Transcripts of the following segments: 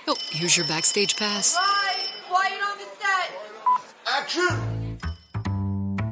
Oh, here's your Backstage pass. Right, quiet on the set. Action!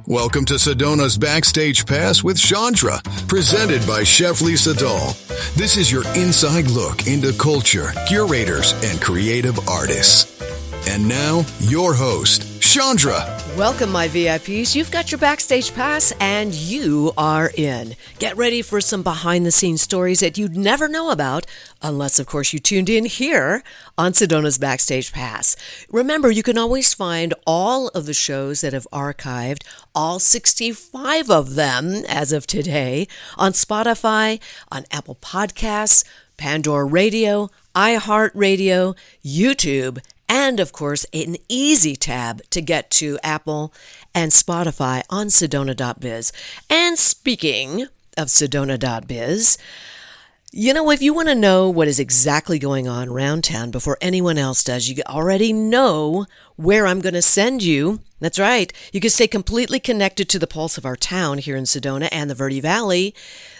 Welcome to Sedona's Backstage Pass with Chandra, presented by Chef Lisa Dahl. This is your inside look into culture, curators, and creative artists. And now, your host, Chandra. Welcome, my VIPs. You've got your Backstage Pass, and you are in. Get ready for some behind-the-scenes stories that you'd never know about, unless, of course, you tuned in here on Sedona's Backstage Pass. Remember, you can always find all of the shows that have archived, all 65 of them as of today, on Spotify, on Apple Podcasts, Pandora Radio, iHeartRadio, YouTube, and, of course, an easy tab to get to Apple and Spotify on Sedona.biz. And speaking of Sedona.biz, you know, if you want to know what is exactly going on around town before anyone else does, you already know where I'm going to send you. That's right. You can stay completely connected to the pulse of our town here in Sedona and the Verde Valley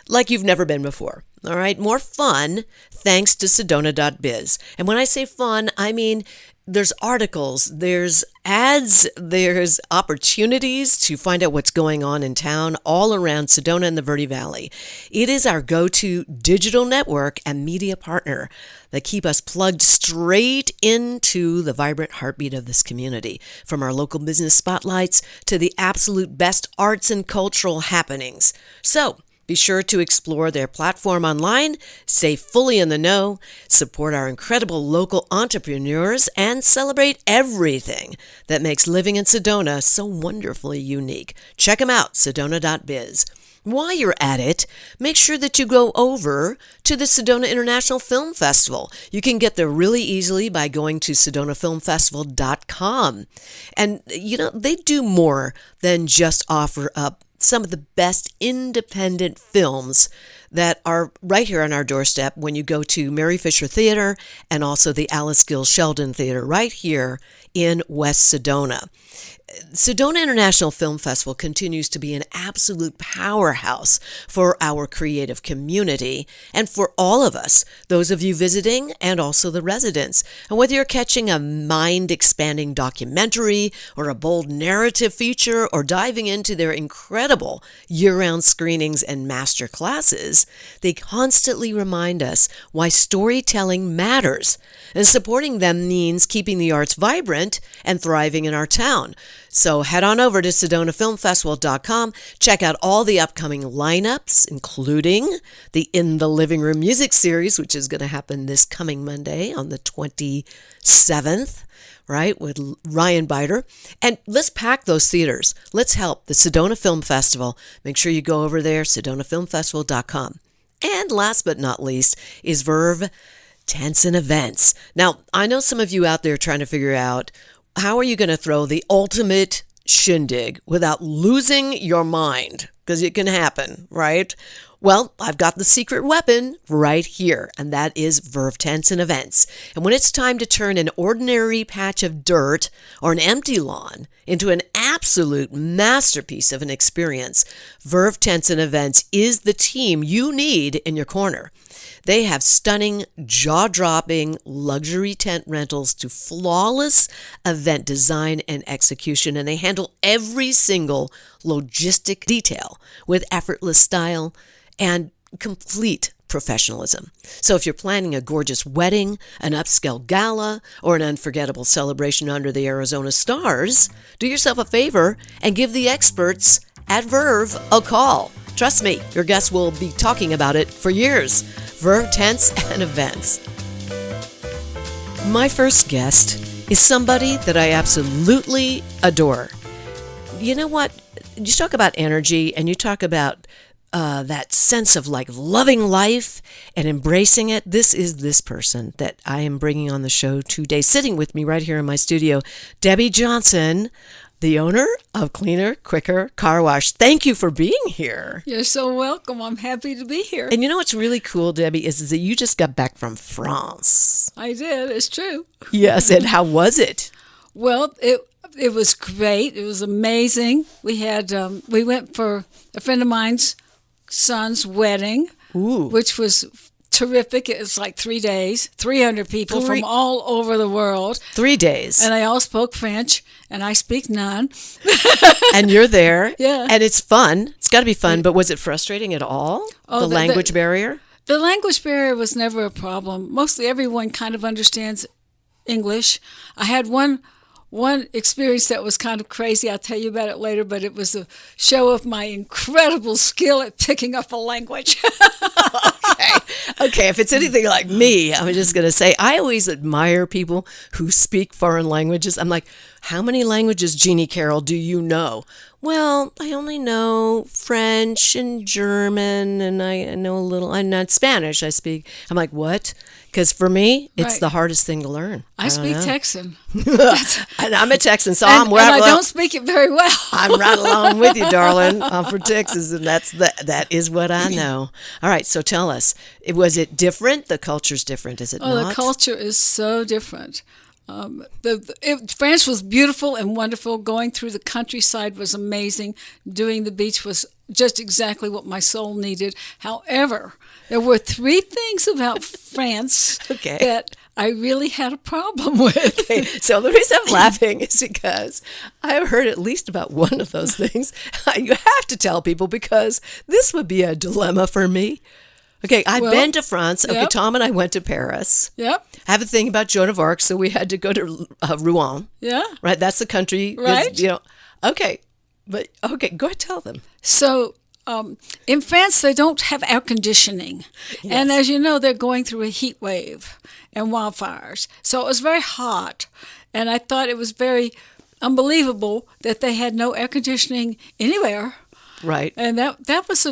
like you've never been before. All right. More fun thanks to Sedona.biz. And when I say fun, I mean there's articles, there's ads, there's opportunities to find out what's going on in town all around Sedona and the Verde Valley. It is our go-to digital network and media partner that keep us plugged straight into the vibrant heartbeat of this community, from our local business spotlights to the absolute best arts and cultural happenings. So, be sure to explore their platform online, stay fully in the know, support our incredible local entrepreneurs, and celebrate everything that makes living in Sedona so wonderfully unique. Check them out, Sedona.biz. While you're at it, make sure that you go over to the Sedona International Film Festival. You can get there really easily by going to sedonafilmfestival.com. And, you know, they do more than just offer up some of the best independent films that are right here on our doorstep when you go to Mary Fisher Theater and also the Alice Gill Sheldon Theater right here in West Sedona. Sedona International Film Festival continues to be an absolute powerhouse for our creative community and for all of us, those of you visiting and also the residents. And whether you're catching a mind-expanding documentary or a bold narrative feature or diving into their incredible year-round screenings and master classes, they constantly remind us why storytelling matters. And supporting them means keeping the arts vibrant and thriving in our town. So head on over to SedonaFilmFestival.com, check out all the upcoming lineups, including the In the Living Room music series, which is going to happen this coming Monday on the 27th, right, with Ryan Biter. And let's pack those theaters. Let's help the Sedona Film Festival. Make sure you go over there, SedonaFilmFestival.com. And last but not least is Verve Tents and Events. Now, I know some of you out there trying to figure out, how are you going to throw the ultimate shindig without losing your mind? Because it can happen, right? Well, I've got the secret weapon right here, and that is Verve Tents and Events. And when it's time to turn an ordinary patch of dirt or an empty lawn into an absolute masterpiece of an experience, Verve Tents and Events is the team you need in your corner. They have stunning, jaw-dropping luxury tent rentals to flawless event design and execution, and they handle every single logistic detail with effortless style and complete professionalism. So if you're planning a gorgeous wedding, an upscale gala, or an unforgettable celebration under the Arizona stars, do yourself a favor and give the experts at Verve a call. Trust me, your guests will be talking about it for years. Verve Tents and Events. My first guest is somebody that I absolutely adore. You know what? You talk about energy and you talk about that sense of like loving life and embracing it. This is this person that I am bringing on the show today, sitting with me right here in my studio, Debbie Johnson, the owner of Cleaner, Quicker Car Wash. Thank you for being here. You're so welcome. I'm happy to be here. And you know what's really cool, Debbie, is that you just got back from France. I did. It's true. Yes, and how was it? Well, it was great. It was amazing. We went for a friend of mine's son's wedding, which was terrific. It's like 3 days, 300 people from all over the world. 3 days. And they all spoke French, and I speak none. And you're there. Yeah. And it's fun. It's got to be fun. But was it frustrating at all? The language barrier? The language barrier was never a problem. Mostly everyone kind of understands English. I had one experience that was kind of crazy. I'll tell you about it later, but it was a show of my incredible skill at picking up a language. Okay, if it's anything like me, I'm just going to say I always admire people who speak foreign languages. I'm like, how many languages, Jeannie Carroll, do you know? Well, I only know French and German, and I know a little, I'm not Spanish, I speak. I'm like, what? Because for me, it's the hardest thing to learn. I speak Texan. And I'm a Texan, so and I don't speak it very well. I'm right along with you, darling. I'm from Texas, and that is what I know. All right, so tell us, was it different? The culture's different, is it not? Oh, the culture is so different. France was beautiful and wonderful. Going through the countryside was amazing. Doing the beach was just exactly what my soul needed. However, there were 3 things about France that I really had a problem with. Okay. So the reason I'm laughing is because I've heard at least about one of those things. You have to tell people because this would be a dilemma for me. Okay, I've been to France. Okay, Tom and I went to Paris. Yep. I have a thing about Joan of Arc, so we had to go to Rouen. Yeah. Right, that's the country. Right. Okay, but go ahead, tell them. So in France, they don't have air conditioning. Yes. And as you know, they're going through a heat wave and wildfires. So it was very hot. And I thought it was very unbelievable that they had no air conditioning anywhere. Right. And that was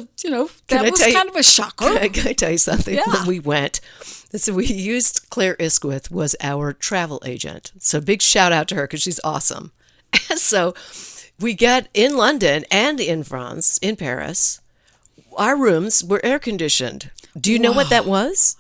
kind of a shocker. Can I tell you something? Yeah. When we went, so we used Claire Isquith was our travel agent. So big shout out to her because she's awesome. And so we got in London and in France, in Paris, our rooms were air conditioned. Do you know what that was?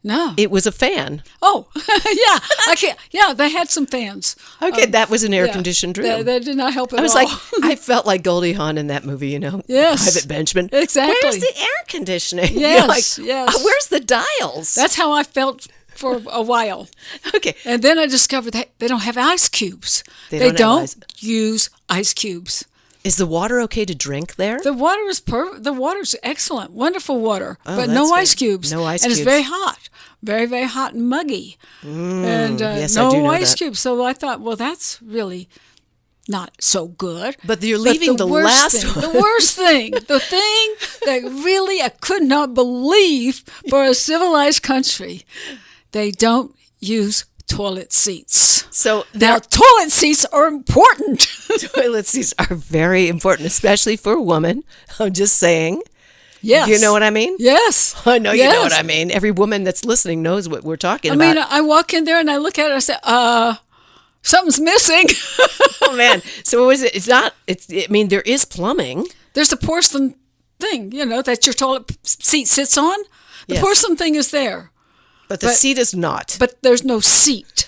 No. It was a fan. Oh, yeah. Okay. Yeah, they had some fans. Okay, that was an air-conditioned room. That did not help at all. I was like, I felt like Goldie Hawn in that movie, Yes. Private Benjamin. Exactly. Where's the air conditioning? Yes, yes. Where's the dials? That's how I felt for a while. Okay. And then I discovered that they don't have ice cubes. They don't use ice cubes. Is the water okay to drink there? The water is The water's excellent, wonderful water, but that's no good. ice cubes. No ice and cubes. it's very hot, very, very hot and muggy. And yes, I do no know ice that. cubes. So I thought, well, that's really not so good. But you're leaving the last one. The worst thing, the thing that really I could not believe for a civilized country, they don't use toilet seats. So now, toilet seats are important. Toilet seats are very important, especially for a woman. I'm just saying. Yes. You know what I mean? Yes. I know you know what I mean. Every woman that's listening knows what we're talking about. I mean, I walk in there and I look at it and I say, something's missing. Oh, man. So what is it? There is plumbing. There's a porcelain thing, that your toilet seat sits on. The porcelain thing is there. But the seat is not. But there's no seat.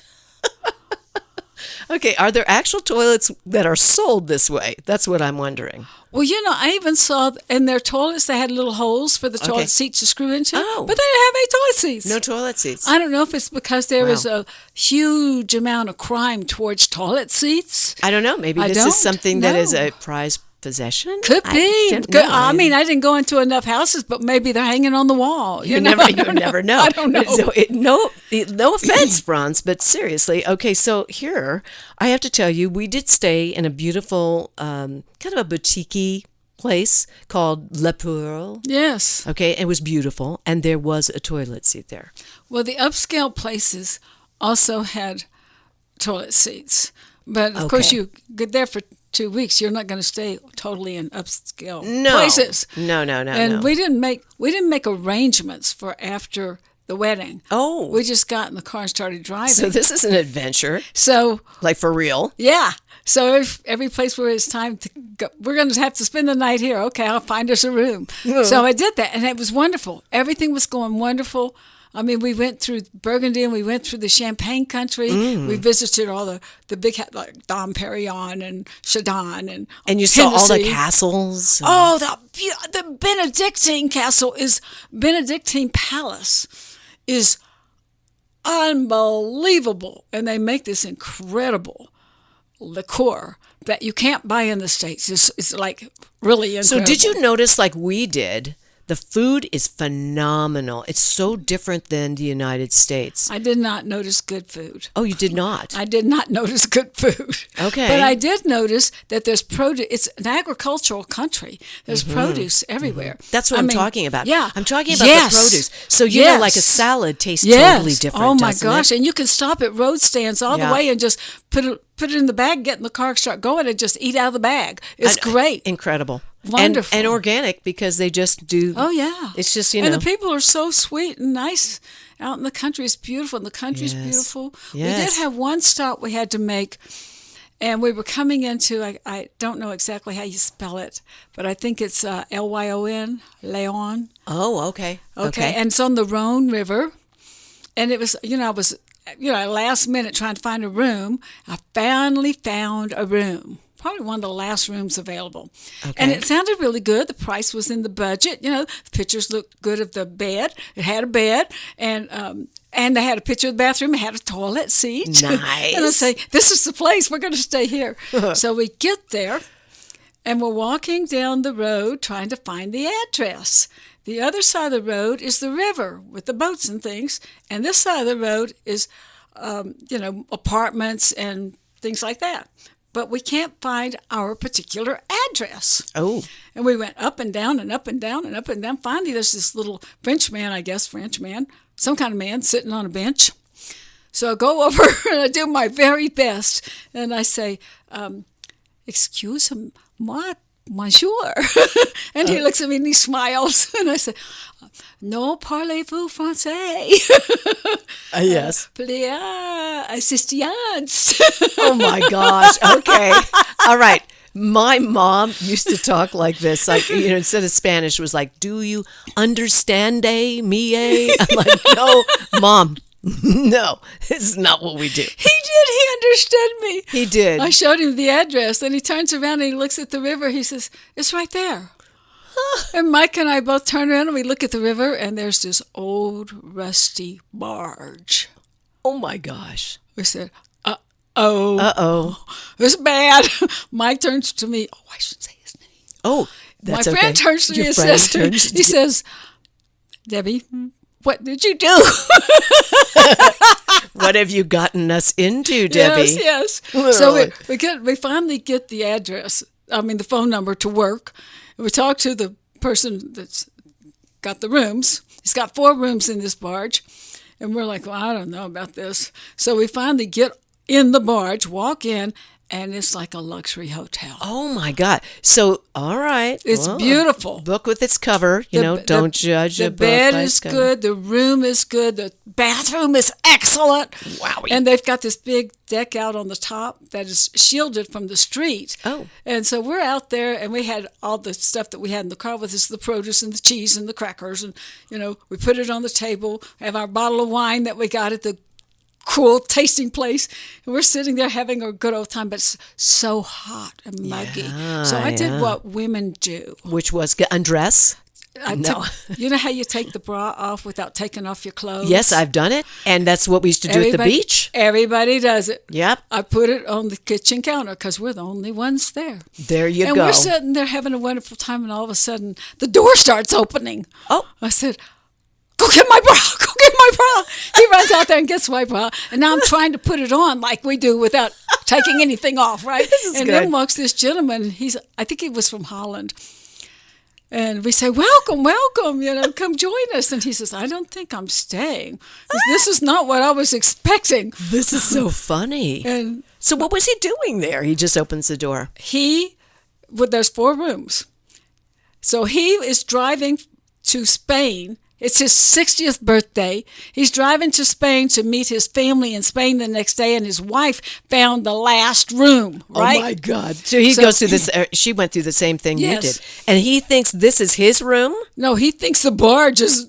Okay, are there actual toilets that are sold this way? That's what I'm wondering. Well, I even saw in their toilets they had little holes for the toilet seats to screw into. Oh. But they didn't have any toilet seats. No toilet seats. I don't know if it's because there is a huge amount of crime towards toilet seats. I don't know. Maybe this is something that is a prized possession? Could be. I mean, I didn't go into enough houses, but maybe they're hanging on the wall. You never know. I don't know. So no offense, Franz, but seriously. Okay, so here, I have to tell you, we did stay in a beautiful, kind of a boutique-y place called Le Pearl. Yes. Okay, it was beautiful, and there was a toilet seat there. Well, the upscale places also had toilet seats. But, of course, you get there for 2 weeks, you're not going to stay totally in upscale places. No. And we didn't make arrangements for after the wedding. Oh. We just got in the car and started driving. So this is an adventure. So. Like for real? Yeah. So if every place where it's time to go, we're going to have to spend the night here. Okay, I'll find us a room. So I did that, and it was wonderful. Everything was going wonderful. I mean, we went through Burgundy and we went through the Champagne country. We visited all the big, like Dom Perignon and Sedona And you saw all the Hennessy. castles. Oh, the Benedictine Palace is unbelievable. And they make this incredible liqueur that you can't buy in the States. It's like really incredible. So did you notice, like we did, the food is phenomenal. It's so different than the United States. I did not notice good food. Oh, you did not? I did not notice good food. Okay. But I did notice that there's produce. It's an agricultural country. There's produce everywhere. That's what I'm talking about. Yeah. I'm talking about the produce. So, you know, like a salad tastes totally different, Oh, my doesn't gosh. it? And you can stop at road stands all the way and just put it in the bag, get in the car, start going, and just eat out of the bag. It's great. Incredible. Wonderful. And organic, because they just do. Oh, yeah. It's just, you know. And the people are so sweet and nice out in the country. It's beautiful. And the country's beautiful. Yes. We did have one stop we had to make. And we were coming into, I don't know exactly how you spell it, but I think it's Lyon, Leon. Oh, okay. Okay. And it's on the Rhone River. And it was, I was, last minute trying to find a room. I finally found a room. Probably one of the last rooms available. Okay. And it sounded really good. The price was in the budget. The pictures looked good of the bed. It had a bed, and they had a picture of the bathroom. It had a toilet seat. Nice. And I say, this is the place. We're going to stay here. So we get there, and we're walking down the road trying to find the address. The other side of the road is the river with the boats and things, and this side of the road is, apartments and things like that. But we can't find our particular address. Oh. And we went up and down and up and down and up and down. Finally, there's this little French man, some kind of man sitting on a bench. So I go over and I do my very best. And I say, excuse-moi, monsieur. And he looks at me and he smiles. And I say, no parlez-vous français? Yes. Assistance. Oh, my gosh. Okay. All right. My mom used to talk like this, like, instead of Spanish, was like, do you understand me? I'm like, no, Mom, no, this is not what we do. He did. He understood me. He did. I showed him the address, and he turns around and he looks at the river. He says, it's right there. And Mike and I both turn around and we look at the river, and there's this old rusty barge. Oh, my gosh. We said, uh-oh. It's bad. Mike turns to me. Oh, I should say his name. Oh, that's My friend okay. turns to me Your and friend says, he says, Debbie, what did you do? What have you gotten us into, Debbie? Yes. So we finally get the address, the phone number to work. And we talk to the person that's got the rooms. He's got 4 rooms in this barge. And we're like, well, I don't know about this. So we finally get in the barge, walk in, and it's like a luxury hotel. Oh, my God. So, all right. It's beautiful. Book with its cover. Don't judge a book by The bed its is cover. good. The room is good. The bathroom is excellent. Wowie. And they've got this big deck out on the top that is shielded from the street. Oh. And so we're out there, and we had all the stuff that we had in the car with us, the produce and the cheese and the crackers. And, we put it on the table, have our bottle of wine that we got at the cool tasting place, and we're sitting there having a good old time, but it's so hot and muggy. So I did what women do. Which was undress? No. You know how you take the bra off without taking off your clothes? Yes, I've done it. And that's what we used to do at the beach. Everybody does it. Yep. I put it on the kitchen counter because we're the only ones there. There you and go. And we're sitting there having a wonderful time, and all of a sudden, the door starts opening. Oh. I said, go get my bra, go get my bra. He runs out there and gets my bra. And now I'm trying to put it on like we do without taking anything off, right? And good. then walks this gentleman. I think he was from Holland. And we say, welcome, come join us. And he says, I don't think I'm staying. This is not what I was expecting. This is so funny. And so what was he doing there? He just opens the door. There's 4 rooms. So he is driving to Spain. It's his 60th birthday. He's driving to Spain to meet his family in Spain the next day, and his wife found the last room, right? Oh, my God. So he goes through this. She went through the same thing you did. And he thinks this is his room? No, he thinks the barge is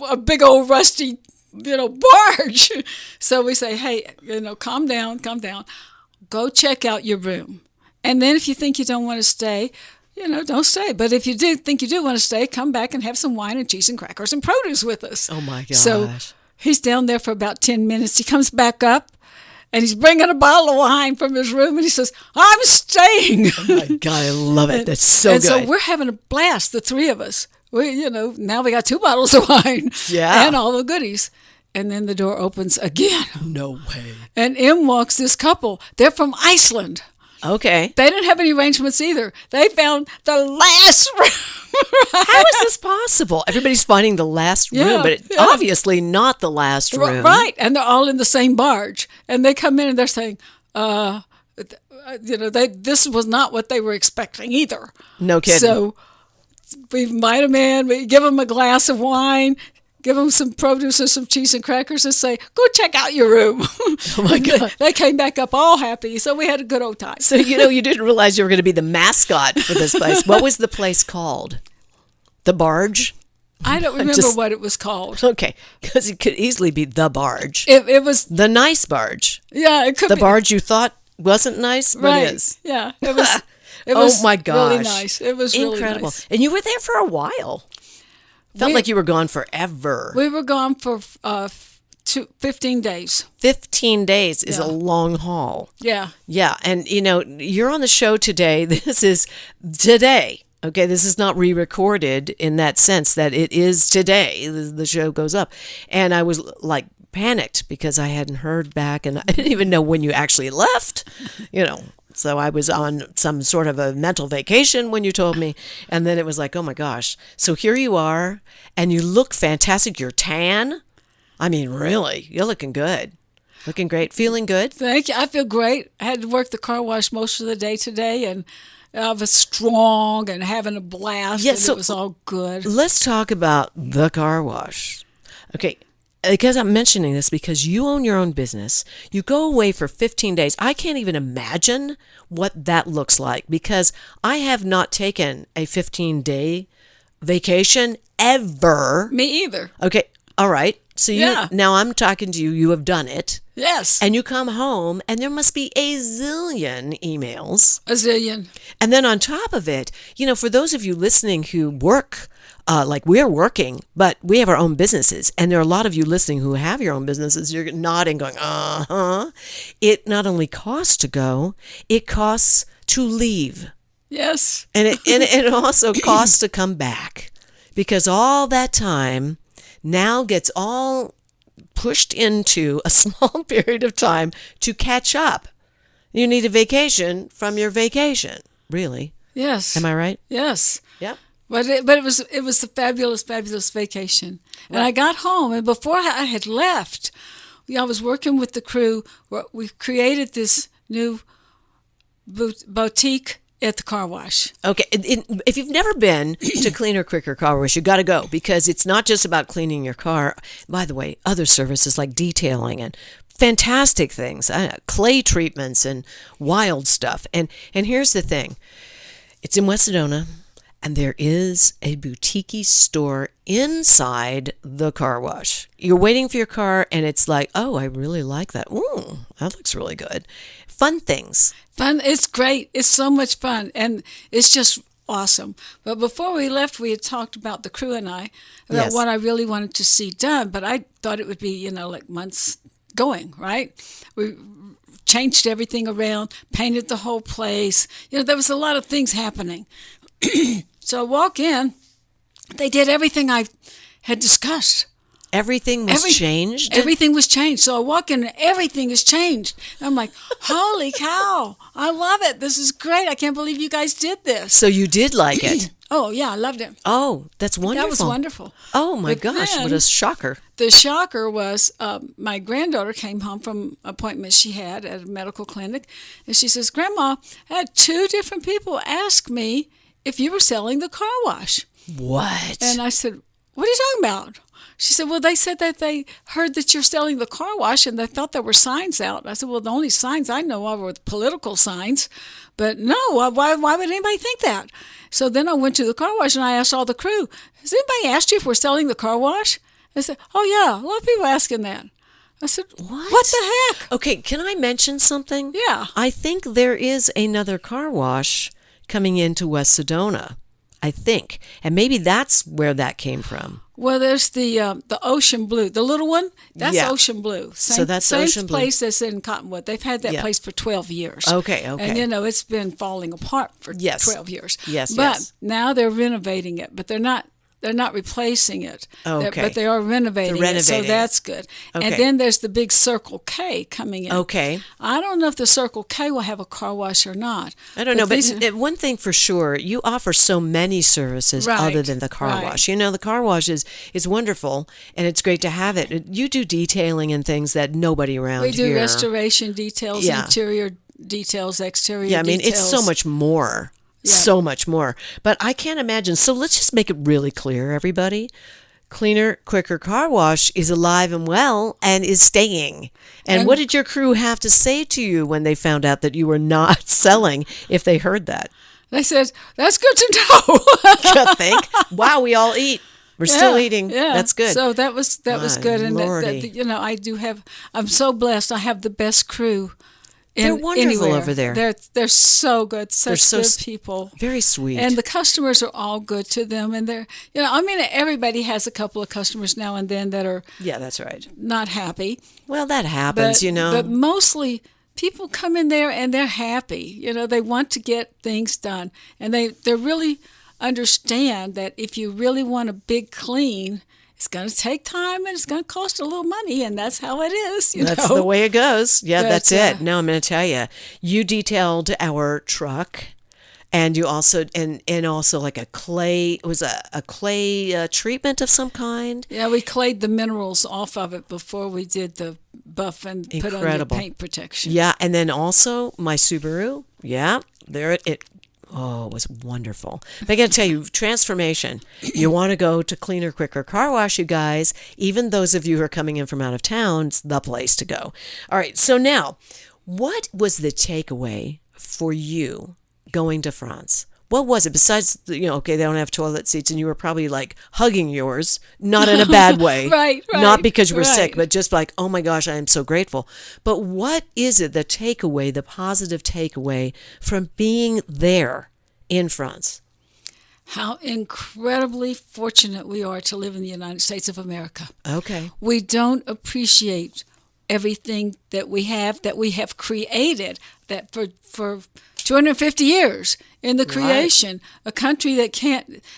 a big old rusty barge. So we say, hey, calm down. Go check out your room. And then if you think you don't want to stay, don't stay. But if you do think you do want to stay, come back and have some wine and cheese and crackers and produce with us. Oh, my gosh. So he's down there for about 10 minutes. He comes back up, and he's bringing a bottle of wine from his room, and he says, I'm staying. Oh, my God, I love it. That's so good. So we're having a blast, the three of us. Now we got 2 bottles of wine and all the goodies. And then the door opens again. No way. And in walks this couple. They're from Iceland. Okay. They didn't have any arrangements either. They found the last room. How is this possible? Everybody's finding the last room, but obviously not the last room. Right. And they're all in the same barge. And they come in and they're saying, this was not what they were expecting either. No kidding. So we invite them in. We give them a glass of wine. Give them some produce and some cheese and crackers and say, go check out your room. Oh, my God. They came back up all happy. So we had a good old time. So, you didn't realize you were going to be the mascot for this place. What was the place called? The Barge? I don't remember what it was called. Okay, because it could easily be the Barge. It was the nice barge. Yeah, it could be. The barge you thought wasn't nice, but right. is. Yeah, it was. It was my gosh. really nice. It was incredible. Really nice. And you were there for a while. Felt like you were gone forever. We were gone for 15 days. 15 days is a long haul. Yeah. Yeah. And, you're on the show today. This is today. Okay. This is not re-recorded in that sense that it is today. The show goes up. And I was like panicked because I hadn't heard back and I didn't even know when you actually left, So I was on some sort of a mental vacation when you told me. And then it was like, oh my gosh. So here you are and you look fantastic. You're tan. I mean, really, you're looking good. Looking great. Feeling good. Thank you. I feel great. I had to work the car wash most of the day today and I was strong and having a blast. Yeah, and so it was all good. Let's talk about the car wash. Okay. Because I'm mentioning this because you own your own business. You go away for 15 days. I can't even imagine what that looks like because I have not taken a 15-day vacation ever. Me either. Okay. All right. So now I'm talking to you. You have done it. Yes. And you come home and there must be a zillion emails. A zillion. And then on top of it, for those of you listening who work like we're working, but we have our own businesses. And there are a lot of you listening who have your own businesses. You're nodding, going, uh-huh. It not only costs to go, it costs to leave. Yes. And it also costs to come back because all that time now gets all pushed into a small period of time to catch up. You need a vacation from your vacation, really. Yes. Am I right? Yes. Yep. But it was a fabulous vacation. Right. And I got home, and before I had left, I was working with the crew. We created this new boutique at the car wash. Okay. If you've never been to Cleaner Quicker Car Wash, you got to go because it's not just about cleaning your car. By the way, other services like detailing and fantastic things, clay treatments and wild stuff. And here's the thing. It's in West Sedona. And there is a boutique store inside the car wash. You're waiting for your car, and it's like, oh, I really like that. Ooh, that looks really good. Fun things. Fun. It's great. It's so much fun, and it's just awesome. But before we left, we had talked about the crew and I about what I really wanted to see done. But I thought it would be, like months going, right? We changed everything around, painted the whole place. There was a lot of things happening. So I walk in, they did everything I had discussed. Everything was changed? Everything was changed. So I walk in and everything is changed. And I'm like, holy cow, I love it. This is great. I can't believe you guys did this. So you did like it? Oh, yeah, I loved it. Oh, that's wonderful. That was wonderful. Oh, my gosh, what a shocker. The shocker was my granddaughter came home from an appointment she had at a medical clinic. And she says, Grandma, I had 2 different people ask me if you were selling the car wash. What? And I said, what are you talking about? She said, well, they said that they heard that you're selling the car wash and they thought there were signs out. I said, well, the only signs I know of are political signs. But no, why would anybody think that? So then I went to the car wash and I asked all the crew, has anybody asked you if we're selling the car wash? I said, oh, yeah, a lot of people asking that. I said, what the heck? Okay, can I mention something? Yeah. I think there is another car wash coming into West Sedona, I think. And maybe that's where that came from. Well, there's the Ocean Blue, the little one. That's Yeah. Ocean Blue. So that's Ocean Blue. Same place that's in Cottonwood. They've had that Yeah. place for 12 years. Okay. And, it's been falling apart for Yes. 12 years. Yes, But yes. now they're renovating it, but they're not replacing it. Okay. But they are renovating it, so renovating it. that's good. Okay. And then there's the big Circle K coming in. Okay. I don't know if the Circle K will have a car wash or not. I don't know, but these are- one thing for sure, you offer so many services Right, other than the car right. wash. The car wash is wonderful, and it's great to have it. You do detailing and things that nobody around we do here. restoration details, Yeah. interior details, exterior Yeah, I mean, details. it's so much more. So much more. But I can't imagine. So let's just make it really clear, everybody. Cleaner, Quicker Car Wash is alive and well and is staying. And what did your crew have to say to you when they found out that you were not selling, if they heard that? They said, that's good to know. You think? Wow, we all eat. We're still eating. Yeah. That's good. So that was good. And Lordy. I'm so blessed. I have the best crew. They're wonderful anywhere. over there. They're so good. Such so good people. Very sweet. And the customers are all good to them. And they're, everybody has a couple of customers now and then that are yeah, that's right. not happy. Well, that happens, But mostly people come in there and they're happy. They want to get things done. And they really understand that if you really want a big clean, it's going to take time and it's going to cost a little money, and that's how it is. That's the way it goes. Yeah, that's it. But, No, I'm going to tell you. You detailed our truck, and you also and also like a clay. It was a clay treatment of some kind. Yeah, we clayed the minerals off of it before we did the buff and put on the Incredible. paint protection. Yeah, and then also my Subaru. Yeah, there it. Oh, it was wonderful. But I got to tell you, transformation. You want to go to Cleaner, Quicker Car Wash, you guys. Even those of you who are coming in from out of town, it's the place to go. All right, so now, what was the takeaway for you going to France? What was it besides, okay, they don't have toilet seats, and you were probably like hugging yours, not in a bad way. Right. Not because you were right. sick, but just like, oh my gosh, I am so grateful. But what is it, the takeaway, the positive takeaway from being there in France? How incredibly fortunate we are to live in the United States of America. Okay. We don't appreciate everything that we have created, that for 250 years in the creation, a country that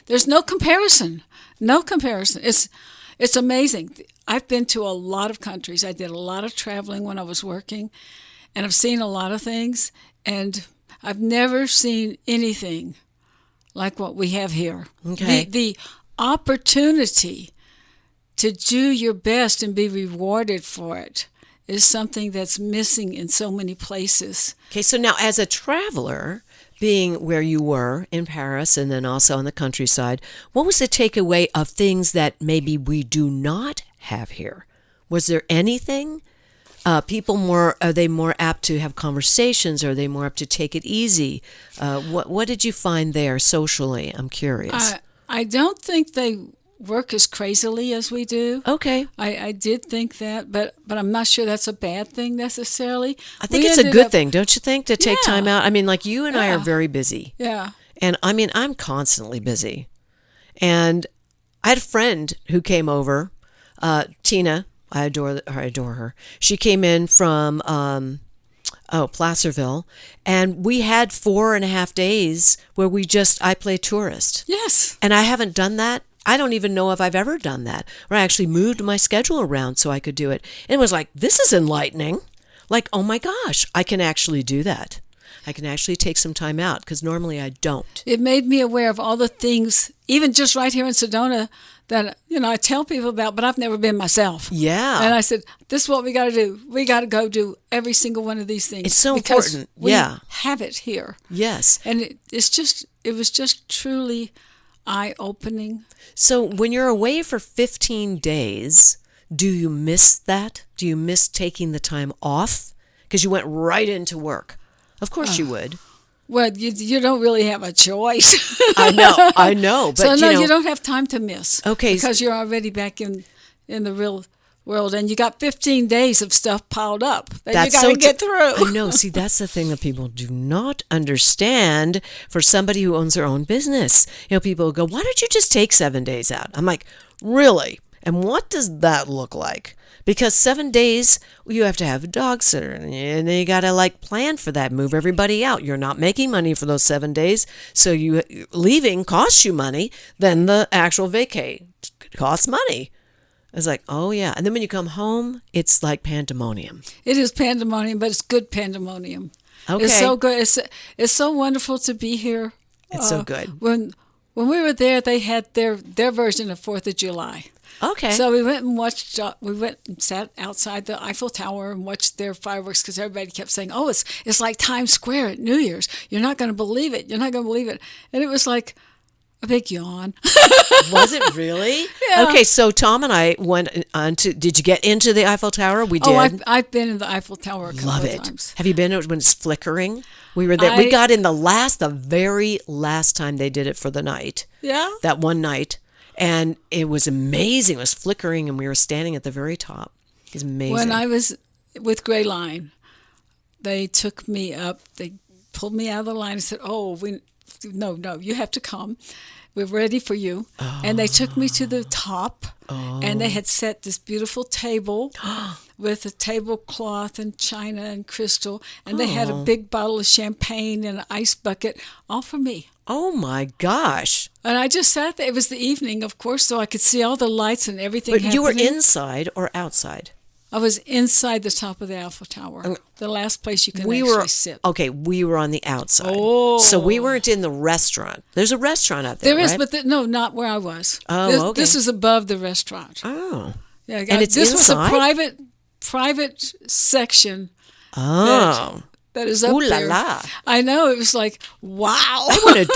there's no comparison. It's amazing. I've been to a lot of countries. I did a lot of traveling when I was working, and I've seen a lot of things, and I've never seen anything like what we have here. Okay. The opportunity to do your best and be rewarded for it is something that's missing in so many places. Okay, so now as a traveler, being where you were in Paris and then also on the countryside, what was the takeaway of things that maybe we do not have here? Was there anything? People are they more apt to have conversations? Are they more apt to take it easy? What did you find there socially? I'm curious. I don't think they work as crazily as we do. Okay. I did think that, but I'm not sure that's a bad thing necessarily. I think it's a good thing, don't you think, to take time out? I mean, like you and I are very busy. Yeah. And I mean, I'm constantly busy. And I had a friend who came over, Tina. I adore her. She came in from Placerville, and we had 4.5 days where I play tourist. Yes. And I haven't done that. I don't even know if I've ever done that, where I actually moved my schedule around so I could do it. And it was like, this is enlightening. Like, oh my gosh, I can actually do that. I can actually take some time out, because normally I don't. It made me aware of all the things, even just right here in Sedona, that I tell people about, but I've never been myself. Yeah. And I said, this is what we got to do. We got to go do every single one of these things. It's so because important. We Yeah. have it here. Yes. And it was just truly eye-opening. So when you're away for 15 days, do you miss that? Do you miss taking the time off? Because you went right into work. Of course you would. Well, you don't really have a choice. I know. But so no, you don't have time to miss. Okay. Because you're already back in in the real world, and you got 15 days of stuff piled up that That's you got to so get through. I know. See, that's the thing that people do not understand for somebody who owns their own business. People go, why don't you just take 7 days out? I'm like, really? And what does that look like? Because 7 days, you have to have a dog sitter, and you got to plan for that, move everybody out. You're not making money for those 7 days, so leaving costs you money. Then the actual vacay costs money. It's like, oh yeah. And then when you come home, it's like pandemonium. It is pandemonium, but it's good pandemonium. Okay. It's so good. It's so wonderful to be here. It's so good. When we were there, they had their version of 4th of July. Okay. So we went and sat outside the Eiffel Tower and watched their fireworks because everybody kept saying, oh, it's like Times Square at New Year's. You're not going to believe it. You're not going to believe it. And it was like a big yawn. Was it really? Yeah. Okay, so Tom and I went on to, did you get into the Eiffel Tower? We did. Oh, I've been in the Eiffel Tower a couple Love of it. times. Have you been when it's flickering? We were there. We got in the very last time they did it for the night. Yeah? That one night. And it was amazing. It was flickering, and we were standing at the very top. It was amazing. When I was with Gray Line, they took me up. They pulled me out of the line and said, "Oh, no, you have to come. We're ready for you." Oh. And they took me to the top, and they had set this beautiful table with a tablecloth and china and crystal, and they had a big bottle of champagne and an ice bucket, all for me. Oh my gosh. And I just sat there. It was the evening, of course, so I could see all the lights and everything But you were happening. inside or outside? I was inside the top of the Eiffel Tower, the last place you can sit. Okay, we were on the outside. Oh. So we weren't in the restaurant. There's a restaurant out there, There is, right? but no, not where I was. Oh, okay. This is above the restaurant. Oh. Yeah, And it's this inside? was a private section. Oh. That is up Ooh la there. la. I know. It was like, wow.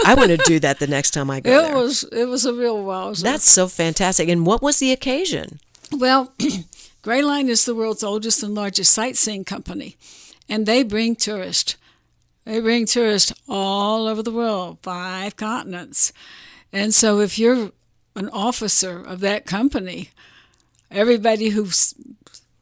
I want to do that the next time I go there. It was a real wow. That's so fantastic. And what was the occasion? Well, Gray Line is the world's oldest and largest sightseeing company, and they bring tourists. They bring tourists all over the world, 5 continents. And so if you're an officer of that company, everybody who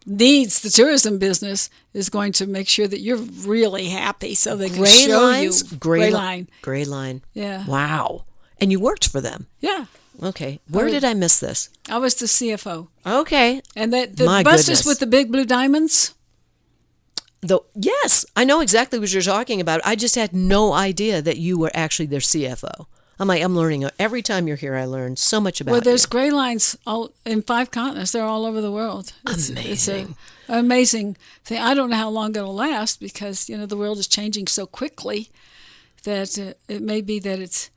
needs the tourism business is going to make sure that you're really happy so they can show you. Gray Line. Gray Line. Yeah. Wow. And you worked for them. Yeah. Okay. Where did I miss this? I was the CFO. Okay. And the My buses goodness. with the big blue diamonds? Yes, I know exactly what you're talking about. I just had no idea that you were actually their CFO. I'm learning. Every time you're here, I learn so much about Well, there's you. Gray Lines all in 5 continents. They're all over the world. It's Amazing. an amazing thing. I don't know how long it'll last because, the world is changing so quickly that it may be that it's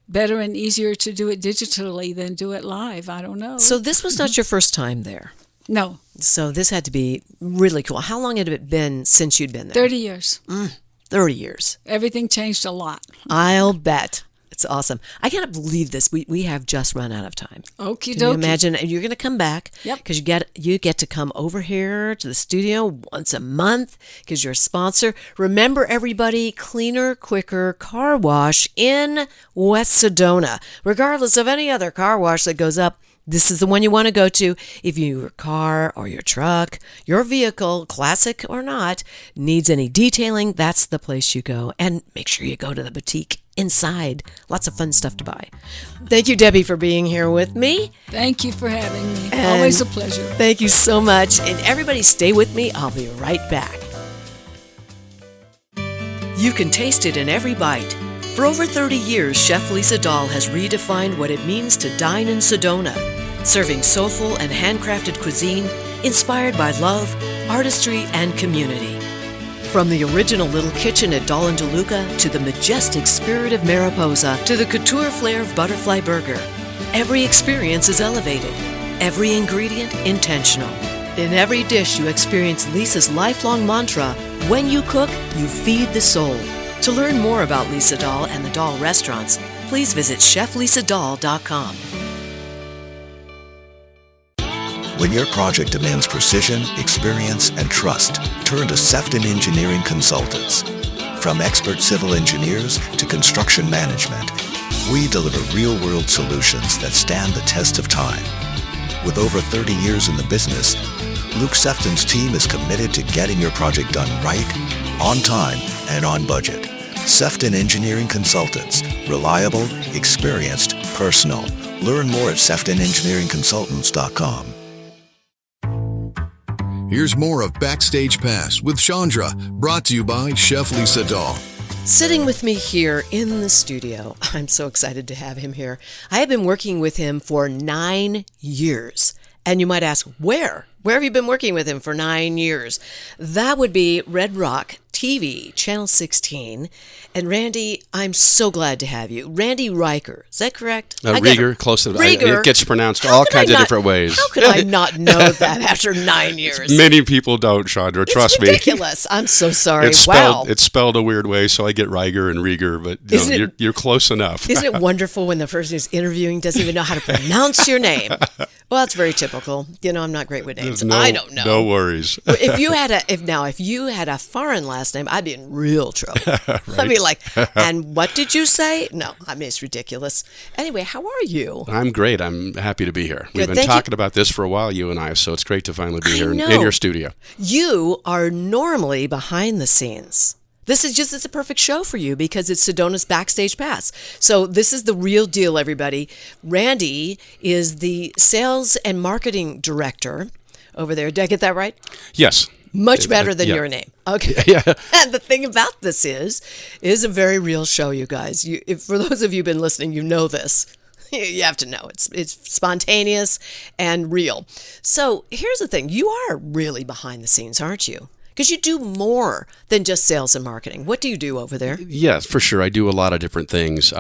better and easier to do it digitally than do it live. I don't know. So this was not your first time there. No. So this had to be really cool. How long had it been since you'd been there? 30 years. 30 years. Everything changed a lot. I'll bet. It's awesome. I can't believe this. We have just run out of time. Okie Can you dokie. imagine? And you're going to come back. Yep. Because you get to come over here to the studio once a month because you're a sponsor. Remember, everybody, cleaner, quicker car wash in West Sedona. Regardless of any other car wash that goes up, this is the one you want to go to. If your car or your truck, your vehicle, classic or not, needs any detailing, that's the place you go. And make sure you go to the boutique inside. Lots of fun stuff to buy. Thank you, Debbie, for being here with me. Thank you for having me. And Always a pleasure. Thank you so much. And everybody stay with me. I'll be right back. You can taste it in every bite. For over 30 years, Chef Lisa Dahl has redefined what it means to dine in Sedona, serving soulful and handcrafted cuisine inspired by love, artistry, and community. From the original little kitchen at Dahl and DeLuca to the majestic spirit of Mariposa to the couture flair of Butterfly Burger, every experience is elevated, every ingredient intentional. In every dish, you experience Lisa's lifelong mantra, when you cook, you feed the soul. To learn more about Lisa Dahl and the Dahl restaurants, please visit cheflisadahl.com. When your project demands precision, experience, and trust, turn to Sefton Engineering Consultants. From expert civil engineers to construction management, we deliver real-world solutions that stand the test of time. With over 30 years in the business, Luke Sefton's team is committed to getting your project done right, on time, and on budget. Sefton Engineering Consultants. Reliable, experienced, personal. Learn more at SeftonEngineeringConsultants.com. Here's more of Backstage Pass with Chandra, brought to you by Chef Lisa Dahl. Sitting with me here in the studio, I'm so excited to have him here. I have been working with him for 9 years. And you might ask, where? Where have you been working with him for 9 years? That would be Red Rock TV, Channel 16. And Randy, I'm so glad to have you. Randy Rieger, is that correct? Rieger, close to Rieger. It gets pronounced all kinds of different ways. How could I not know that after 9 years? Many people don't, Chandra. Trust me. It's ridiculous. I'm so sorry. It's spelled a weird way, so I get Rieger and Rieger, but you're close enough. Isn't it wonderful when the person who's interviewing doesn't even know how to pronounce your name? Well, that's very typical. I'm not great with names. I don't know. No worries. If you had a foreign last name, I'd be in real trouble. Right. I'd be like, and what did you say? No, I mean, it's ridiculous. Anyway, how are you? I'm great. I'm happy to be here. Good. We've been talking about this for a while, you and I, so it's great to finally be here in your studio. You are normally behind the scenes. It's a perfect show for you because it's Sedona's Backstage Pass. So this is the real deal, everybody. Randy is the sales and marketing director over there. Did I get that right? Yes. Much better than your name. Okay. Yeah. And the thing about this is a very real show, you guys. For those of you who've been listening, you know this. You have to know. It's spontaneous and real. So here's the thing. You are really behind the scenes, aren't you? Because you do more than just sales and marketing. What do you do over there? Yes, for sure. I do a lot of different things.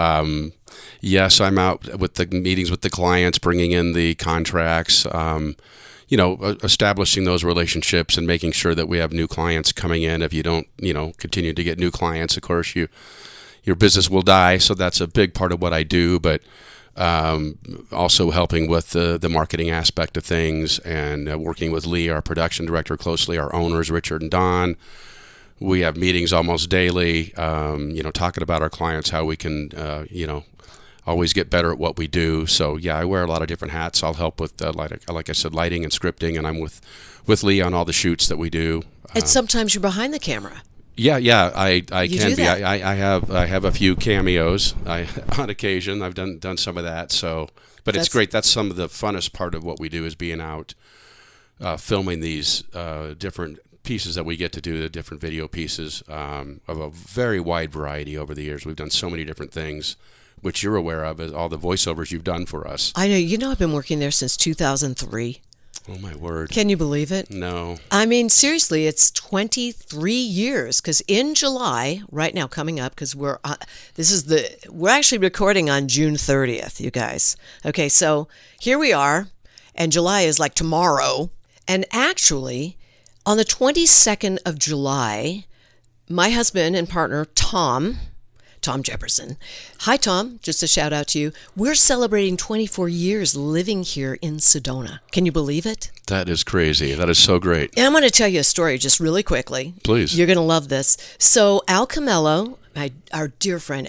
Yes, I'm out with the meetings with the clients, bringing in the contracts, establishing those relationships and making sure that we have new clients coming in. If you don't, continue to get new clients, of course, your business will die. So that's a big part of what I do. But also helping with the marketing aspect of things and working with Lee, our production director, closely, our owners, Richard and Don. We have meetings almost daily, talking about our clients, how we can, always get better at what we do. So, yeah, I wear a lot of different hats. I'll help with, like I said, lighting and scripting, and I'm with Lee on all the shoots that we do. And sometimes you're behind the camera. Yeah, I can be. That. I have a few cameos. On occasion, I've done some of that. So, but it's great. That's some of the funnest part of what we do is being out, filming these different pieces that we get to do, the different video pieces of a very wide variety over the years. We've done so many different things, which you're aware of, as all the voiceovers you've done for us. I know. I've been working there since 2003. Oh, my word. Can you believe it? No. I mean, seriously, it's 23 years because in July, right now coming up, because we're actually recording on June 30th, you guys. Okay, so here we are, and July is like tomorrow. And actually, on the 22nd of July, my husband and partner, Tom Jefferson. Hi, Tom. Just a shout out to you. We're celebrating 24 years living here in Sedona. Can you believe it? That is crazy. That is so great. And I'm going to tell you a story just really quickly. Please. You're going to love this. So Al Camello, our dear friend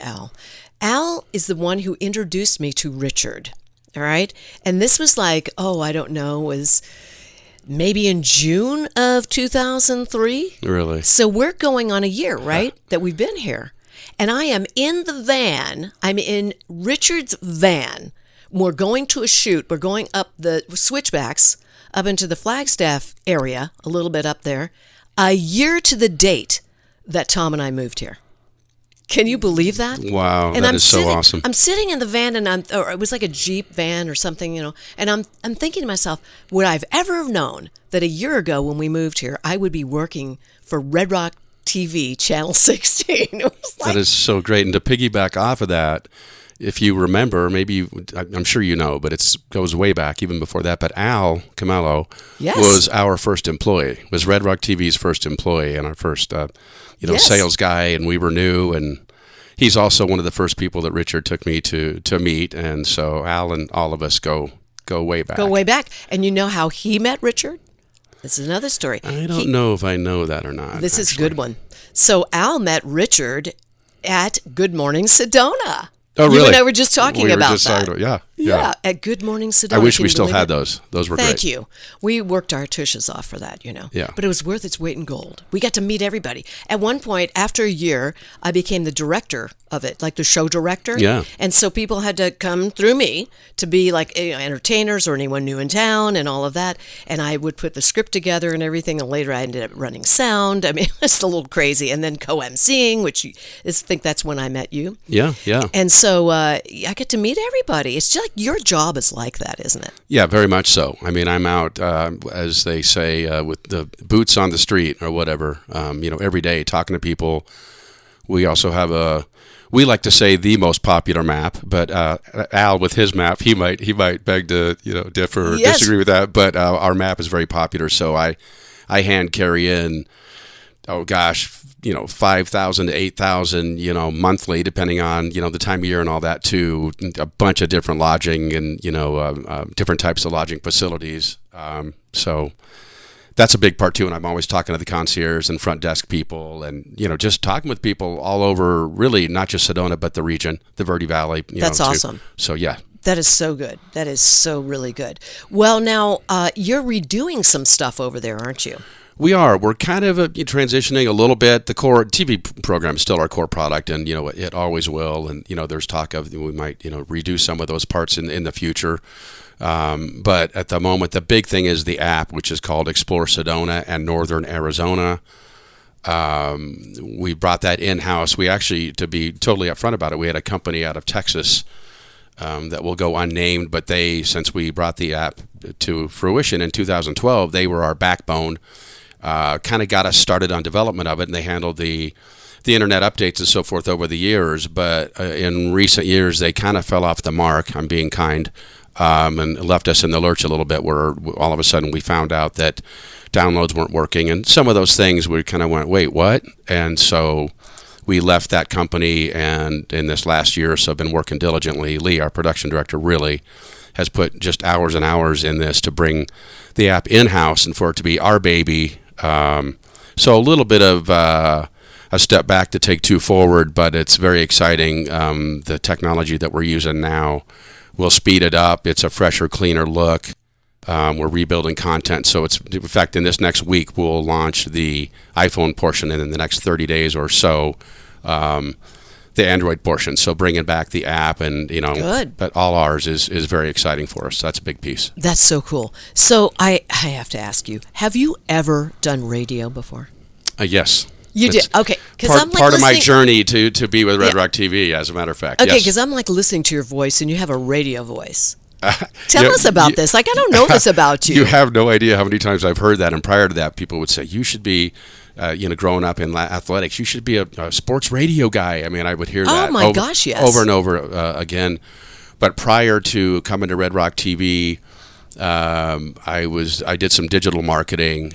Al is the one who introduced me to Richard. All right? And this was was maybe in June of 2003. Really? So we're going on a year, right, that we've been here. And I am in the van. I'm in Richard's van. We're going to a shoot. We're going up the switchbacks up into the Flagstaff area, a little bit up there, a year to the date that Tom and I moved here. Can you believe that? Wow, that is so awesome. I'm sitting in the van, and it was like a Jeep van or something, and I'm thinking to myself, would I've ever known that a year ago when we moved here, I would be working for Red Rock TV, Channel 16. That is so great. And to piggyback off of that, if you remember, I'm sure you know, but it goes way back, even before that. But Al Camello was our first employee, was Red Rock TV's first employee and our first, sales guy, and we were new. And he's also one of the first people that Richard took me to meet. And so Al and all of us go way back. Go way back. And you know how he met Richard? This is another story. I don't know if I know that or not. This is a good one. So Al met Richard at Good Morning Sedona. Oh, really? You and I were just talking about that. Yeah. Yeah, at Good Morning Sedona. I wish Can we you still believe had it? those. Those were Thank great. you. We worked our tushes off for that, Yeah. But it was worth its weight in gold. We got to meet everybody. At one point, after a year, I became the director of it, like the show director. Yeah. And so people had to come through me to be like entertainers or anyone new in town and all of that. And I would put the script together and everything. And later I ended up running sound. I mean, it's a little crazy. And then co-emceeing, which I think that's when I met you. Yeah, yeah. And so I get to meet everybody. It's just like your job is like that, isn't it? Yeah, very much so. I mean, I'm out, as they say, with the boots on the street or whatever, every day talking to people. We also have we like to say the most popular map, but Al with his map, he might beg to differ or Yes. disagree with that. But our map is very popular, so I hand carry in, 5,000 to 8,000, monthly, depending on, the time of year and all that, to a bunch of different lodging and, different types of lodging facilities. So that's a big part too. And I'm always talking to the concierge and front desk people and, just talking with people all over, really not just Sedona, but the region, the Verde Valley. That's awesome. So, yeah. That is so good. That is so really good. Well, now you're redoing some stuff over there, aren't you? We are. We're kind of transitioning a little bit. The core TV program is still our core product, and it always will. And there's talk of we might redo some of those parts in the future. But at the moment, the big thing is the app, which is called Explore Sedona and Northern Arizona. We brought that in-house. We actually, to be totally upfront about it, we had a company out of Texas that will go unnamed, but since we brought the app to fruition in 2012, they were our backbone. Kind of got us started on development of it, and they handled the internet updates and so forth over the years. But in recent years, they kind of fell off the mark. I'm being kind, and left us in the lurch a little bit. Where all of a sudden we found out that downloads weren't working, and some of those things we kind of went, "Wait, what?" And so we left that company, and in this last year or so, I've been working diligently. Lee, our production director, really has put just hours and hours in this to bring the app in-house and for it to be our baby. So a little bit of a step back to take two forward, but it's very exciting. The technology that we're using now will speed it up. It's a fresher, cleaner look. We're rebuilding content. So in fact, in this next week, we'll launch the iPhone portion, and in the next 30 days or so, the Android portion. So bringing back the app and, Good. But all ours is very exciting for us. That's a big piece. That's so cool. So I have to ask you, have you ever done radio before? Yes. You It's did? Okay. Because I'm like part of my listening- journey to be with Red Yeah. Rock TV, as a matter of fact. Okay, Yes. because I'm like listening to your voice, and you have a radio voice. Tell Yeah, us about this. Like, I don't know this about you. You have no idea how many times I've heard that. And prior to that, people would say, you should be, growing up in athletics, you should be a sports radio guy. I mean, I would hear that my gosh, yes. over and over again. But prior to coming to Red Rock TV, I did some digital marketing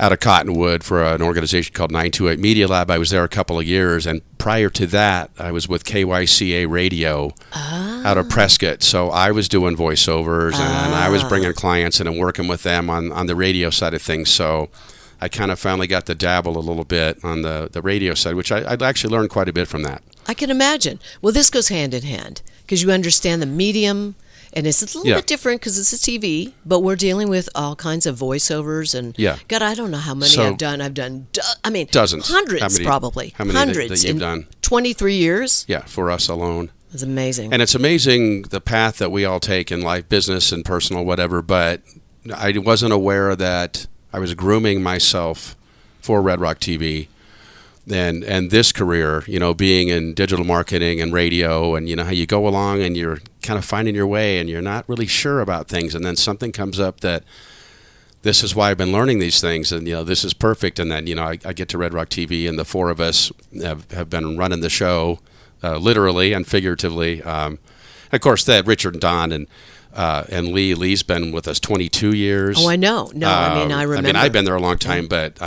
out of Cottonwood for an organization called 928 Media Lab. I was there a couple of years, and prior to that, I was with KYCA Radio out of Prescott. So I was doing voiceovers, and I was bringing clients in and working with them on the radio side of things. So I kind of finally got to dabble a little bit on the radio side, which I'd actually learned quite a bit from that. I can imagine. Well, this goes hand in hand because you understand the medium, and it's a little bit different because it's a TV, but we're dealing with all kinds of voiceovers and God, I don't know how many I've done. I've done, Dozens. hundreds probably. How many hundreds that you've in done? 23 years. Yeah, for us alone. It's amazing. And it's amazing the path that we all take in life, business and personal, whatever, but I wasn't aware that I was grooming myself for Red Rock TV. And this career, being in digital marketing and radio, and how you go along and you're kind of finding your way and you're not really sure about things, and then something comes up that this is why I've been learning these things, and this is perfect, and then I get to Red Rock TV, and the four of us have been running the show, literally and figuratively. Of course, that Richard and Don and Lee's been with us 22 years. Oh, I know. No, I remember. I've been there a long time, but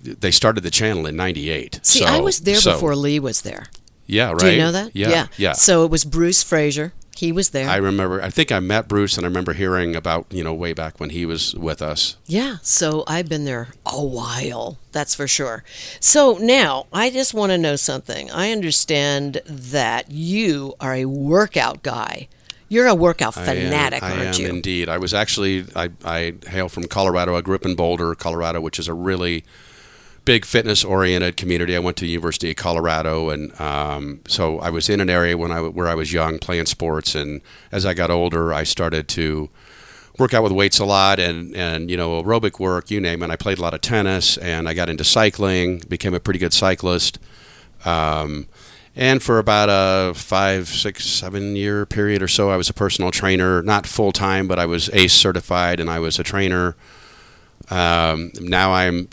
they started the channel in '98. See, I was there before Lee was there. Yeah, right. Do you know that? Yeah. So it was Bruce Fraser He was there. I think I met Bruce, and I remember hearing about, way back when he was with us. Yeah, so I've been there a while, that's for sure. So now, I just want to know something. I understand that you are a workout guy. You're a workout fanatic, aren't you? I am indeed. I was actually, I hail from Colorado. I grew up in Boulder, Colorado, which is a really big fitness-oriented community. I went to the University of Colorado, and so I was in an area where I was young, playing sports. And as I got older, I started to work out with weights a lot, and aerobic work, you name it. I played a lot of tennis, and I got into cycling, became a pretty good cyclist. And for about a 5, 6, 7-year period or so, I was a personal trainer, not full-time, but I was ACE certified, and I was a trainer. Now I'm,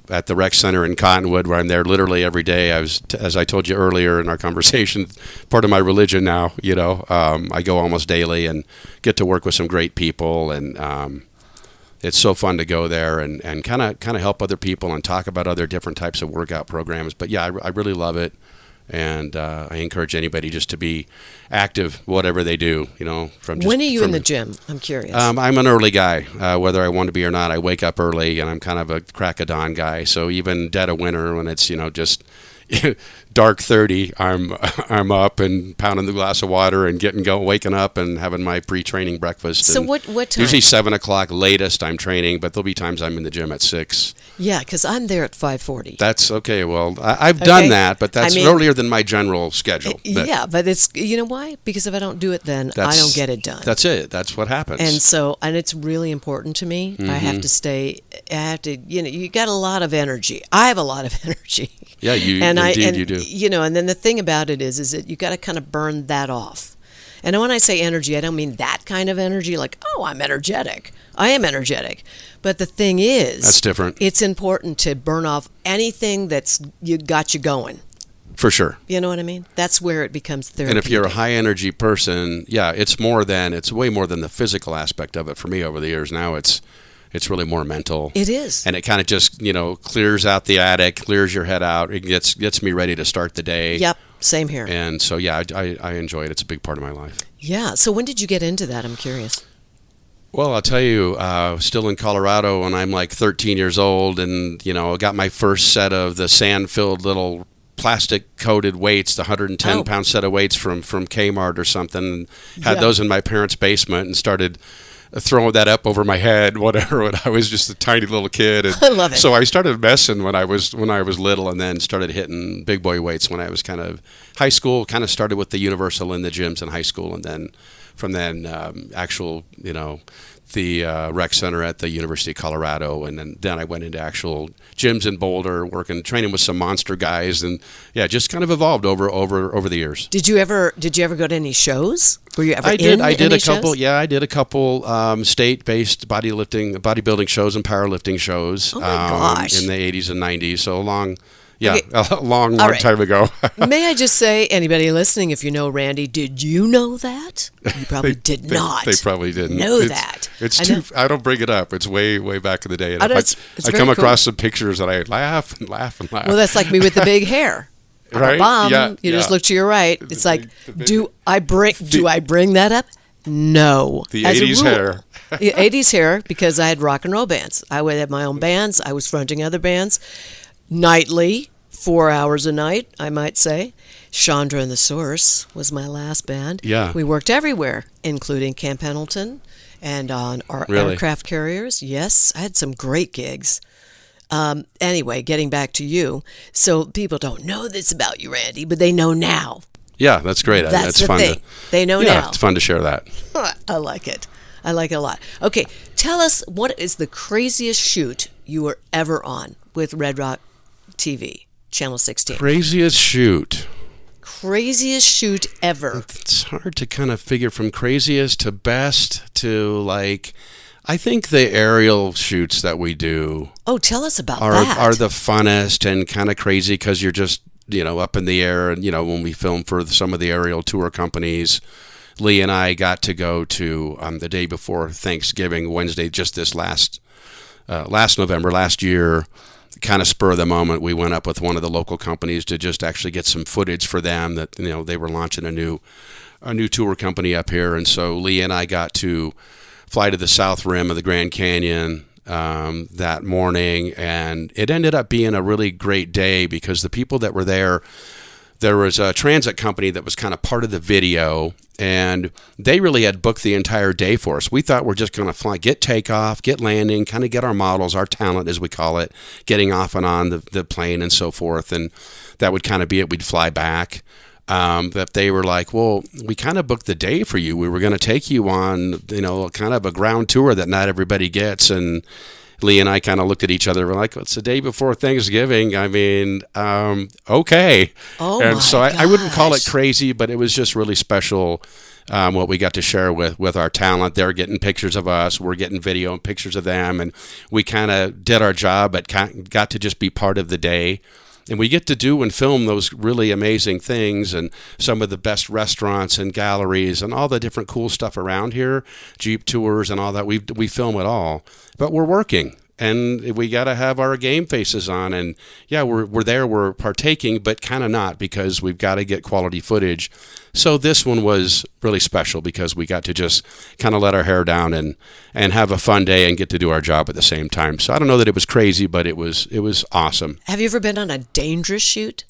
at the rec center in Cottonwood, where I'm there literally every day. I was, as I told you earlier in our conversation, part of my religion now. I go almost daily and get to work with some great people, and it's so fun to go there and kind of help other people and talk about other different types of workout programs. But yeah, I really love it. And I encourage anybody just to be active, whatever they do. When are you in the gym? I'm curious. I'm an early guy, whether I want to be or not. I wake up early, and I'm kind of a crack of dawn guy. So even dead of winter, when it's just dark 30, I'm up and pounding the glass of water and waking up and having my pre-training breakfast. So and what time? Usually 7 o'clock latest I'm training, but there'll be times I'm in the gym at 6. Yeah, because I'm there at 5:40. That's okay. Well, I've done that, but that's earlier than my general schedule. But it's, why? Because if I don't do it then, I don't get it done. That's it. That's what happens. And it's really important to me. I have to you got a lot of energy. I have a lot of energy. Yeah, you do. And then the thing about it is that you got to kind of burn that off. And when I say energy, I don't mean that kind of energy, like, oh, I'm energetic. I am energetic. But the thing is, that's different. It's important to burn off anything that's got you going. For sure. You know what I mean? That's where it becomes therapeutic. And if you're a high energy person, yeah, it's way more than the physical aspect of it for me over the years. Now it's really more mental. It is. And it kind of just, clears out the attic, clears your head out. It gets me ready to start the day. Yep. Same here. And so, yeah, I enjoy it. It's a big part of my life. Yeah. So when did you get into that? I'm curious. Well, I'll tell you, still in Colorado when I'm like 13 years old, and, I got my first set of the sand-filled little plastic-coated weights, the 110-pound set of weights from Kmart or something. Had those in my parents' basement and started throwing that up over my head, whatever, when I was just a tiny little kid. And I love it. So I started messing when I was little, and then started hitting big boy weights when I was kind of high school. Kind of started with the Universal in the gyms in high school, and then from then the rec center at the University of Colorado, and then I went into actual gyms in Boulder, training with some monster guys, and yeah, just kind of evolved over the years. Did you ever go to any shows? Were you ever I did a couple. Shows? Yeah, I did a couple state-based bodybuilding shows and powerlifting shows. Oh my gosh! In the 80s and 90s, so a long time ago. May I just say, anybody listening, if you know Randy, did you know that? You probably did not. They probably didn't know that. I don't bring it up. It's way back in the day. And I come across some pictures and I laugh and laugh and laugh. Well, that's like me with the big hair. Right? You just look to your right. It's like, do I bring that up? No. The 80s hair. The 80s hair, because I had rock and roll bands. I would have my own bands. I was fronting other bands. Nightly, 4 hours a night, I might say. Chandra and the Source was my last band. Yeah. We worked everywhere, including Camp Pendleton and on our aircraft carriers. Yes, I had some great gigs. Anyway, getting back to you. So people don't know this about you, Randy, but they know now. Yeah, that's great. That's fun. Thing. They know now. Yeah, it's fun to share that. I like it. I like it a lot. Okay, tell us, what is the craziest shoot you were ever on with Red Rock TV, Channel 16? Craziest shoot. Craziest shoot ever. It's hard to kind of figure from craziest to best to I think the aerial shoots that we do. Oh, tell us about that. Are the funnest and kind of crazy because you're just, up in the air. And, when we film for some of the aerial tour companies, Lee and I got to go to the day before Thanksgiving, Wednesday, just this last November, last year, kind of spur of the moment. We went up with one of the local companies to just actually get some footage for them that, they were launching a new a new tour company up here, and so Lee and I got to fly to the south rim of the Grand Canyon that morning, and it ended up being a really great day because the people that were there was a transit company that was kind of part of the video, and they really had booked the entire day for us. We thought we're just going to fly, get takeoff, get landing, kind of get our models, our talent as we call it, getting off and on the plane and so forth, and that would kind of be it. We'd fly back. But they were like, well, we kind of booked the day for you. We were going to take you on, kind of a ground tour that not everybody gets. And Lee and I kind of looked at each other. We're like, it's the day before Thanksgiving. I mean, okay. Oh, and my so I wouldn't call it gosh. crazy, but it was just really special what we got to share with our talent. They're getting pictures of us. We're getting video and pictures of them. And we kind of did our job, but got to just be part of the day. And we get to do and film those really amazing things and some of the best restaurants and galleries and all the different cool stuff around here, Jeep tours and all that. We film it all, but we're working. And we got to have our game faces on. And, yeah, we're there, we're partaking, but kind of not because we've got to get quality footage. So this one was really special because we got to just kind of let our hair down and have a fun day and get to do our job at the same time. So I don't know that it was crazy, but it was awesome. Have you ever been on a dangerous shoot?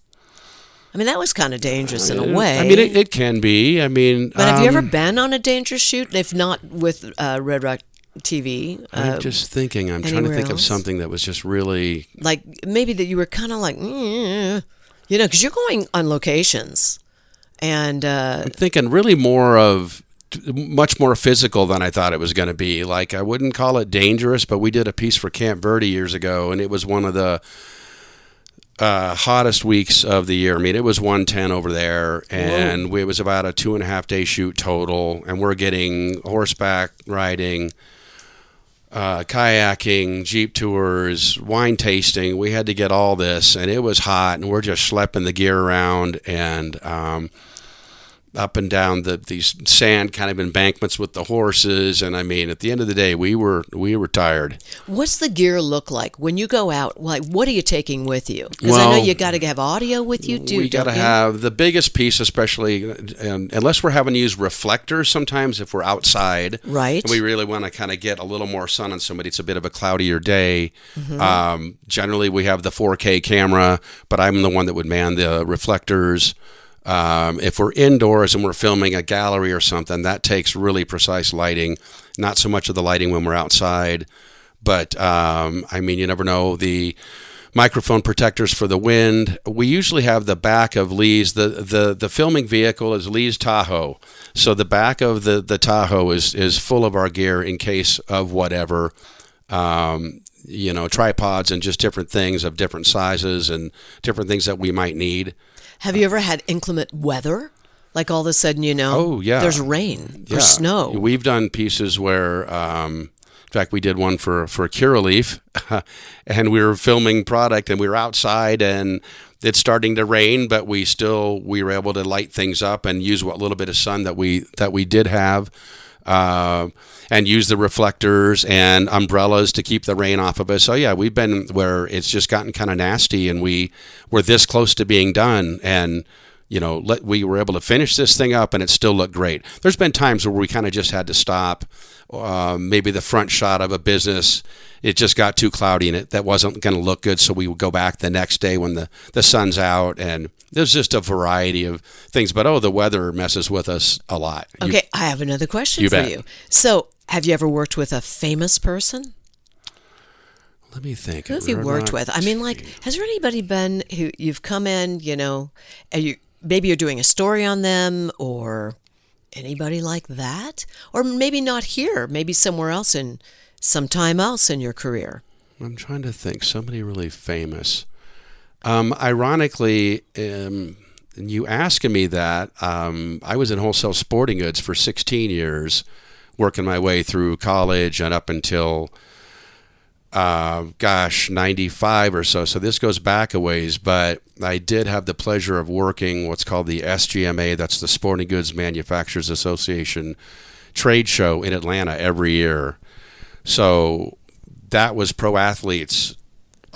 I mean, that was kind of dangerous in a way. I mean, it can be. I mean, but have you ever been on a dangerous shoot? If not with Red Rock TV. I'm just thinking. I'm trying to think of something that was just really... Like, maybe that you were kind of like, because you're going on locations. And I'm thinking really much more physical than I thought it was going to be. Like, I wouldn't call it dangerous, but we did a piece for Camp Verde years ago, and it was one of the hottest weeks of the year. I mean, it was 110 over there, and it was about a 2.5 day shoot total, and we're getting horseback riding, kayaking, Jeep tours, wine tasting. We had to get all this, and it was hot, and we're just schlepping the gear around and up and down these sand kind of embankments with the horses. And I mean, at the end of the day, we were tired. What's the gear look like when you go out? Like, what are you taking with you? Because I know you got to have audio with you too. We got to have the biggest piece, especially unless we're having to use reflectors sometimes if we're outside. Right. And we really want to kind of get a little more sun on somebody. It's a bit of a cloudier day. Mm-hmm. Generally, we have the 4K camera, but I'm the one that would man the reflectors. If we're indoors and we're filming a gallery or something, that takes really precise lighting. Not so much of the lighting when we're outside, but I mean, you never know. The microphone protectors for the wind. We usually have the back of Lee's. The filming vehicle is Lee's Tahoe, so the back of the Tahoe is full of our gear in case of whatever. Tripods and just different things of different sizes and different things that we might need. Have you ever had inclement weather? Like all of a sudden, there's rain or snow. We've done pieces where, in fact, we did one for Curaleaf, and we were filming product, and we were outside, and it's starting to rain, but we were able to light things up and use what little bit of sun that we did have. And use the reflectors and umbrellas to keep the rain off of us. So yeah, we've been where it's just gotten kind of nasty, and we're this close to being done, and we were able to finish this thing up, and it still looked great. There's been times where we kind of just had to stop. Maybe the front shot of a business, it just got too cloudy, and that wasn't going to look good. So we would go back the next day when the sun's out, and there's just a variety of things. But the weather messes with us a lot. Okay, I have another question for you. So, have you ever worked with a famous person? Let me think. Who have you worked with? I mean, like, has there anybody been who you've come in, and maybe you're doing a story on them, or anybody like that? Or maybe not here, maybe somewhere else sometime else in your career. I'm trying to think. Somebody really famous. Ironically, you asking me that, I was in wholesale sporting goods for 16 years, working my way through college and up until, 95 or so. So this goes back a ways, but I did have the pleasure of working what's called the SGMA, that's the Sporting Goods Manufacturers Association trade show in Atlanta every year. So that was pro athletes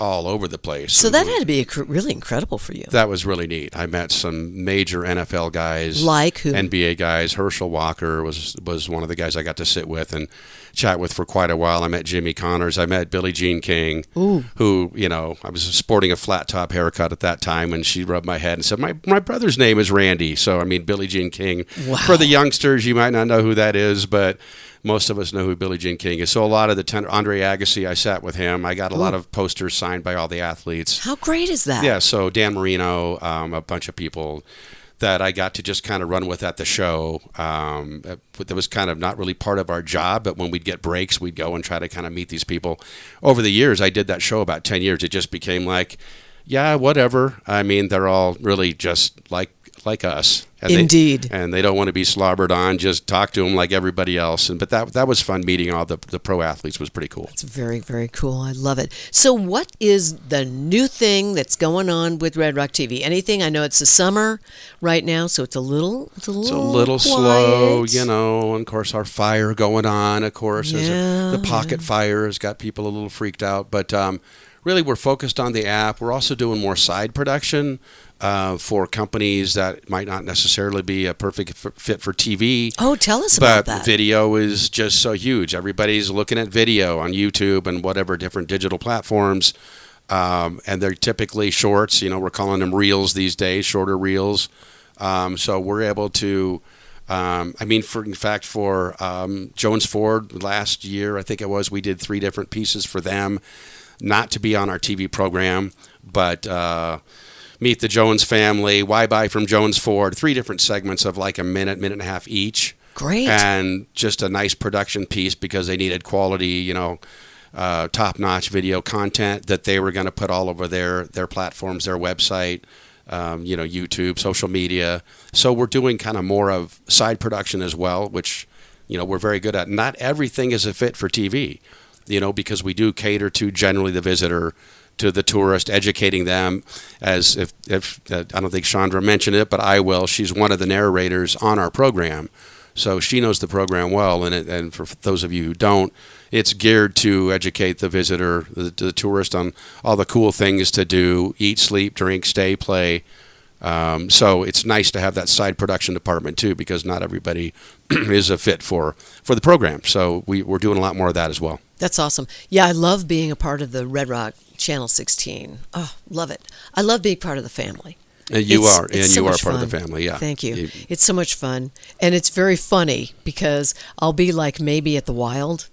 all over the place. So that had to be really incredible for you. That was really neat. I met some major NFL guys, like who? NBA guys. Herschel Walker was one of the guys I got to sit with and chat with for quite a while. I met Jimmy Connors. I met Billie Jean King, who, you know, I was sporting a flat top haircut at that time, and she rubbed my head and said, my brother's name is Randy. So, I mean, Billie Jean King. Wow. For the youngsters, you might not know who that is, but most of us know who Billie Jean King is. So a lot of the Andre Agassi, I sat with him. I got a lot of posters signed by all the athletes. How great is that? Yeah, so Dan Marino, a bunch of people that I got to just kind of run with at the show. That was kind of not really part of our job, but when we'd get breaks, we'd go and try to kind of meet these people. Over the years, I did that show about 10 years. It just became like, yeah, whatever. I mean, they're all really just like us. And Indeed. And they don't want to be slobbered on. Just talk to them like everybody else. But that was fun meeting all the pro athletes. Was pretty cool. It's very, very cool. I love it. So what is the new thing that's going on with Red Rock TV? Anything? I know it's the summer right now, so it's a little slow, you know. And of course, our fire going on. Of course, the pocket fire has got people a little freaked out. But really, we're focused on the app. We're also doing more side production for companies that might not necessarily be a perfect fit for TV. Oh, tell us about that. But video is just so huge. Everybody's looking at video on YouTube and whatever different digital platforms. And they're typically shorts. You know, we're calling them reels these days, shorter reels. So we're able to, for Jones Ford last year, I think it was, we did 3 different pieces for them, not to be on our TV program, but Meet the Jones Family, Why Buy from Jones Ford, 3 different segments of like a minute and a half each. Great. And just a nice production piece because they needed quality, you know, top-notch video content that they were going to put all over their platforms, their website, you know, YouTube, social media. So we're doing kind of more of side production as well, which, you know, we're very good at. Not everything is a fit for TV, you know, because we do cater to generally the visitor, to the tourist, educating them. As if I don't think Chandra mentioned it, but I will. She's one of the narrators on our program, so she knows the program well. And for those of you who don't, it's geared to educate the visitor, the tourist, on all the cool things to do: eat, sleep, drink, stay, play. So it's nice to have that side production department too, because not everybody is a fit for the program. So we're doing a lot more of that as well. That's awesome. Yeah, I love being a part of the Red Rock Channel 16. Oh, love it. I love being part of the family. You are so part fun. of the family, yeah. Thank you. It's so much fun. And it's very funny because I'll be like maybe at the Wild,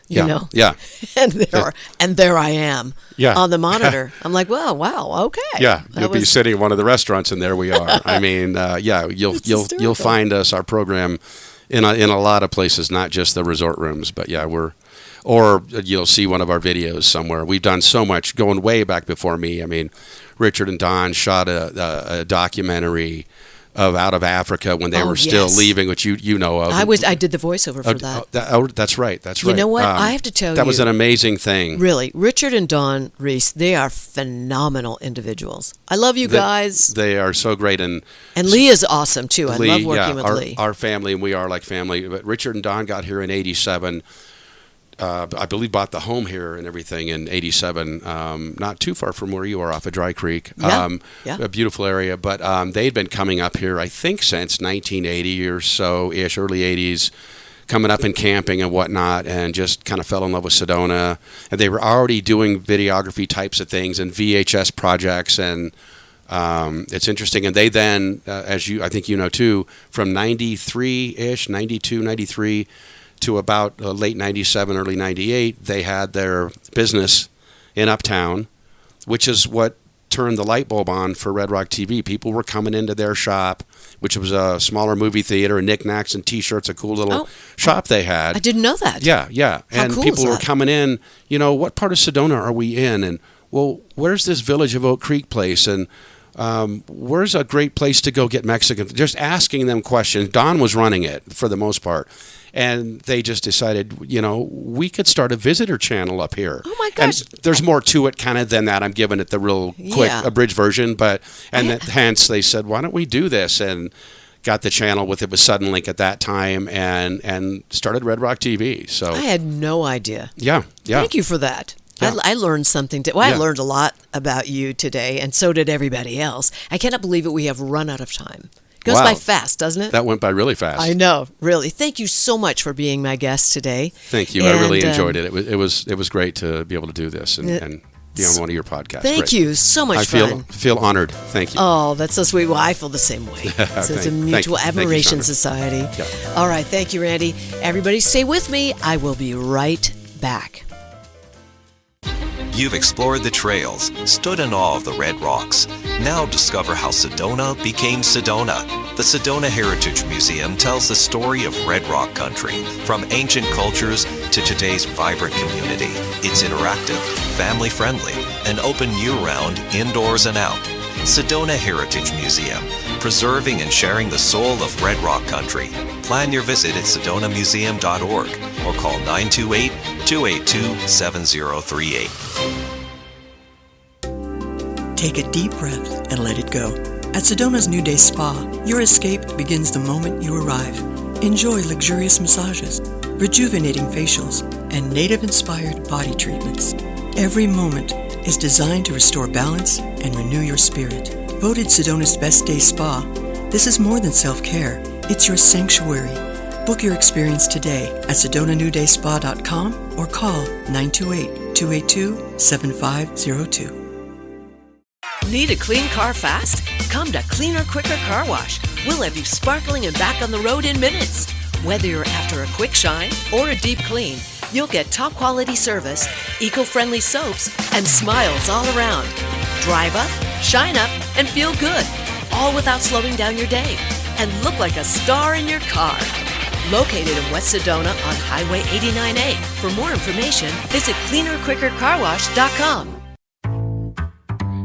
you know? Yeah. And there I am on the monitor. I'm like, well, wow, okay. Yeah, you'll be sitting in one of the restaurants, and there we are. I mean, you'll find us, our program, in a lot of places, not just the resort rooms, but yeah, or you'll see one of our videos somewhere. We've done so much going way back before me. I mean, Richard and Don shot a documentary of out of Africa when they were still leaving, which you know of. I did the voiceover for that. That's right. You know what? I have to tell you. That was an amazing thing. Really. Richard and Dawn Reese, they are phenomenal individuals. I love you guys. They are so great. And Lee is awesome, too. I love working with Lee. Our family, and we are like family. But Richard and Dawn got here in 87. I believe bought the home here and everything in 87, not too far from where you are off of Dry Creek. A beautiful area. But they'd been coming up here, I think, since 1980 or so-ish, early 80s, coming up and camping and whatnot, and just kind of fell in love with Sedona. And they were already doing videography types of things and VHS projects, and it's interesting. And they then, as I think you know too, from 93-ish, 92, 93, to about late 97, early 98, they had their business in Uptown, which is what turned the light bulb on for Red Rock TV. People were coming into their shop, which was a smaller movie theater, and knickknacks and T-shirts, a cool little shop they had. I didn't know that. Yeah. How and cool people is were that? coming in, you know, what part of Sedona are we in? And, well, where's this Village of Oak Creek place? And where's a great place to go get Mexican? Just asking them questions. Don was running it for the most part. And they just decided, you know, we could start a visitor channel up here. Oh, my gosh. And there's more to it kind of than that. I'm giving it the real quick, abridged version. But hence they said, why don't we do this? And got the channel with it was Suddenlink at that time and started Red Rock TV. So I had no idea. Yeah. Thank you for that. Yeah. I learned something. I learned a lot about you today, and so did everybody else. I cannot believe it. We have run out of time. It goes by fast, doesn't it? That went by really fast. I know, really. Thank you so much for being my guest today. Thank you. I really enjoyed it. It was great to be able to do this and be on one of your podcasts. Thank you. So much fun. I feel honored. Thank you. Oh, that's so sweet. Well, I feel the same way. So it's a mutual admiration society. Yeah. All right. Thank you, Randy. Everybody stay with me. I will be right back. You've explored the trails, stood in awe of the red rocks. Now discover how Sedona became Sedona. The Sedona Heritage Museum tells the story of Red Rock country, from ancient cultures to today's vibrant community. It's interactive, family-friendly, and open year-round, indoors and out. Sedona Heritage Museum, preserving and sharing the soul of Red Rock country. Plan your visit at sedonamuseum.org or call 928-282-7038. Take a deep breath and let it go. At Sedona's New Day Spa, your escape begins the moment you arrive. Enjoy luxurious massages, rejuvenating facials, and native-inspired body treatments. Every moment is designed to restore balance and renew your spirit. Voted Sedona's Best Day Spa, this is more than self-care. It's your sanctuary. Book your experience today at SedonaNewDaySpa.com or call 928-282-7502. Need a clean car fast? Come to Cleaner Quicker Car Wash. We'll have you sparkling and back on the road in minutes. Whether you're after a quick shine or a deep clean, you'll get top quality service, eco-friendly soaps, and smiles all around. Drive up, shine up, and feel good, all without slowing down your day. And look like a star in your car. Located in West Sedona on Highway 89A. For more information, visit cleanerquickercarwash.com.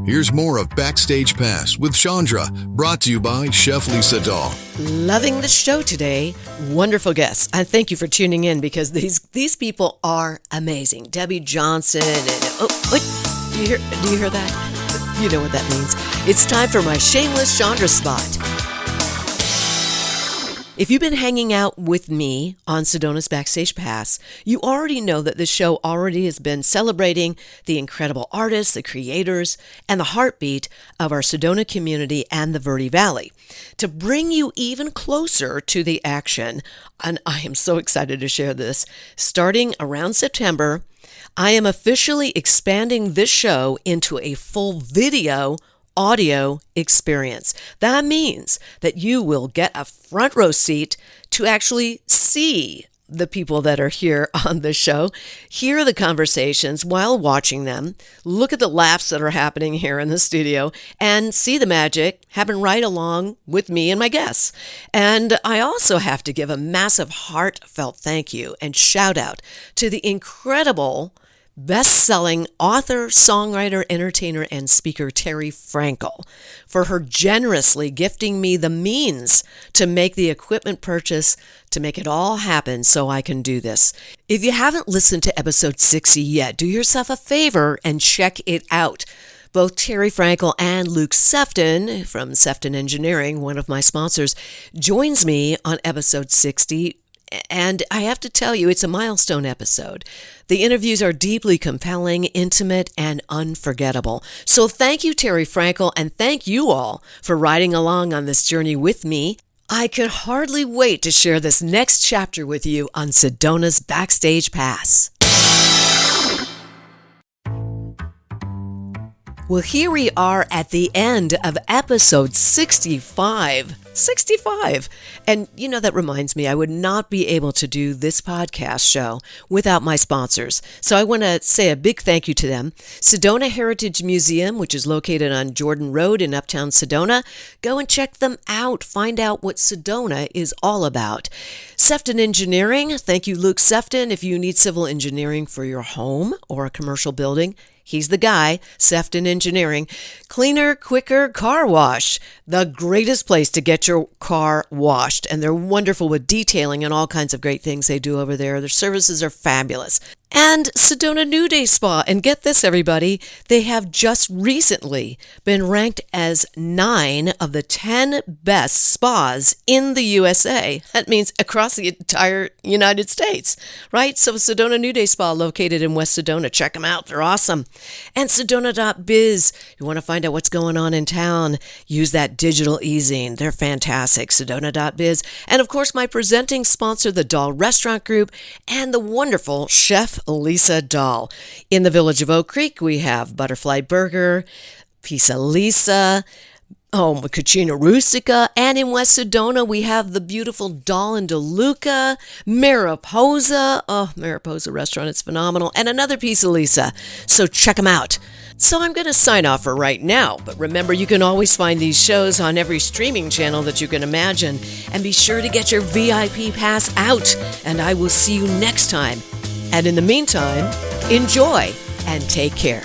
Here's more of Backstage Pass with Chandra, brought to you by Chef Lisa Dahl. Loving the show today. Wonderful guests. I thank you for tuning in because these people are amazing. Debbie Johnson and do you hear that? You know what that means. It's time for my shameless Chandra spot. If you've been hanging out with me on Sedona's Backstage Pass, you already know that this show already has been celebrating the incredible artists, the creators, and the heartbeat of our Sedona community and the Verde Valley. To bring you even closer to the action, and I am so excited to share this, starting around September, I am officially expanding this show into a full audio experience. That means that you will get a front row seat to actually see the people that are here on the show, hear the conversations while watching them, look at the laughs that are happening here in the studio, and see the magic happen right along with me and my guests. And I also have to give a massive heartfelt thank you and shout out to the incredible best-selling author, songwriter, entertainer, and speaker Terry Frankel for her generously gifting me the means to make the equipment purchase to make it all happen so I can do this. If you haven't listened to episode 60 yet, do yourself a favor and check it out. Both Terry Frankel and Luke Sefton from Sefton Engineering, one of my sponsors, joins me on episode 60. And I have to tell you, it's a milestone episode. The interviews are deeply compelling, intimate, and unforgettable. So thank you, Terry Frankel, and thank you all for riding along on this journey with me. I can hardly wait to share this next chapter with you on Sedona's Backstage Pass. Well, here we are at the end of episode 65. 65. And you know, that reminds me, I would not be able to do this podcast show without my sponsors. So I want to say a big thank you to them. Sedona Heritage Museum, which is located on Jordan Road in Uptown Sedona. Go and check them out. Find out what Sedona is all about. Sefton Engineering. Thank you, Luke Sefton. If you need civil engineering for your home or a commercial building, he's the guy, Sefton Engineering. Cleaner, Quicker Car Wash, the greatest place to get your car washed. And they're wonderful with detailing and all kinds of great things they do over there. Their services are fabulous. and Sedona New Day Spa. And get this, everybody, they have just recently been ranked as 9 of the 10 best spas in the USA. That means across the entire United States, right? So Sedona New Day Spa, located in West Sedona. Check them out. They're awesome. And Sedona.biz. You want to find out what's going on in town, use that digital easing. They're fantastic. Sedona.biz. And of course, my presenting sponsor, the Dahl Restaurant Group, and the wonderful Chef Lisa Dahl. In the village of Oak Creek, we have Butterfly Burger, Pizza Lisa, Cucina Rustica, and in West Sedona, we have the beautiful Dahl and DeLuca, Mariposa. Oh, Mariposa restaurant, it's phenomenal. And another Pizza Lisa. So check them out. So I'm going to sign off for right now, but remember, you can always find these shows on every streaming channel that you can imagine, and be sure to get your VIP pass out, and I will see you next time. And in the meantime, enjoy and take care.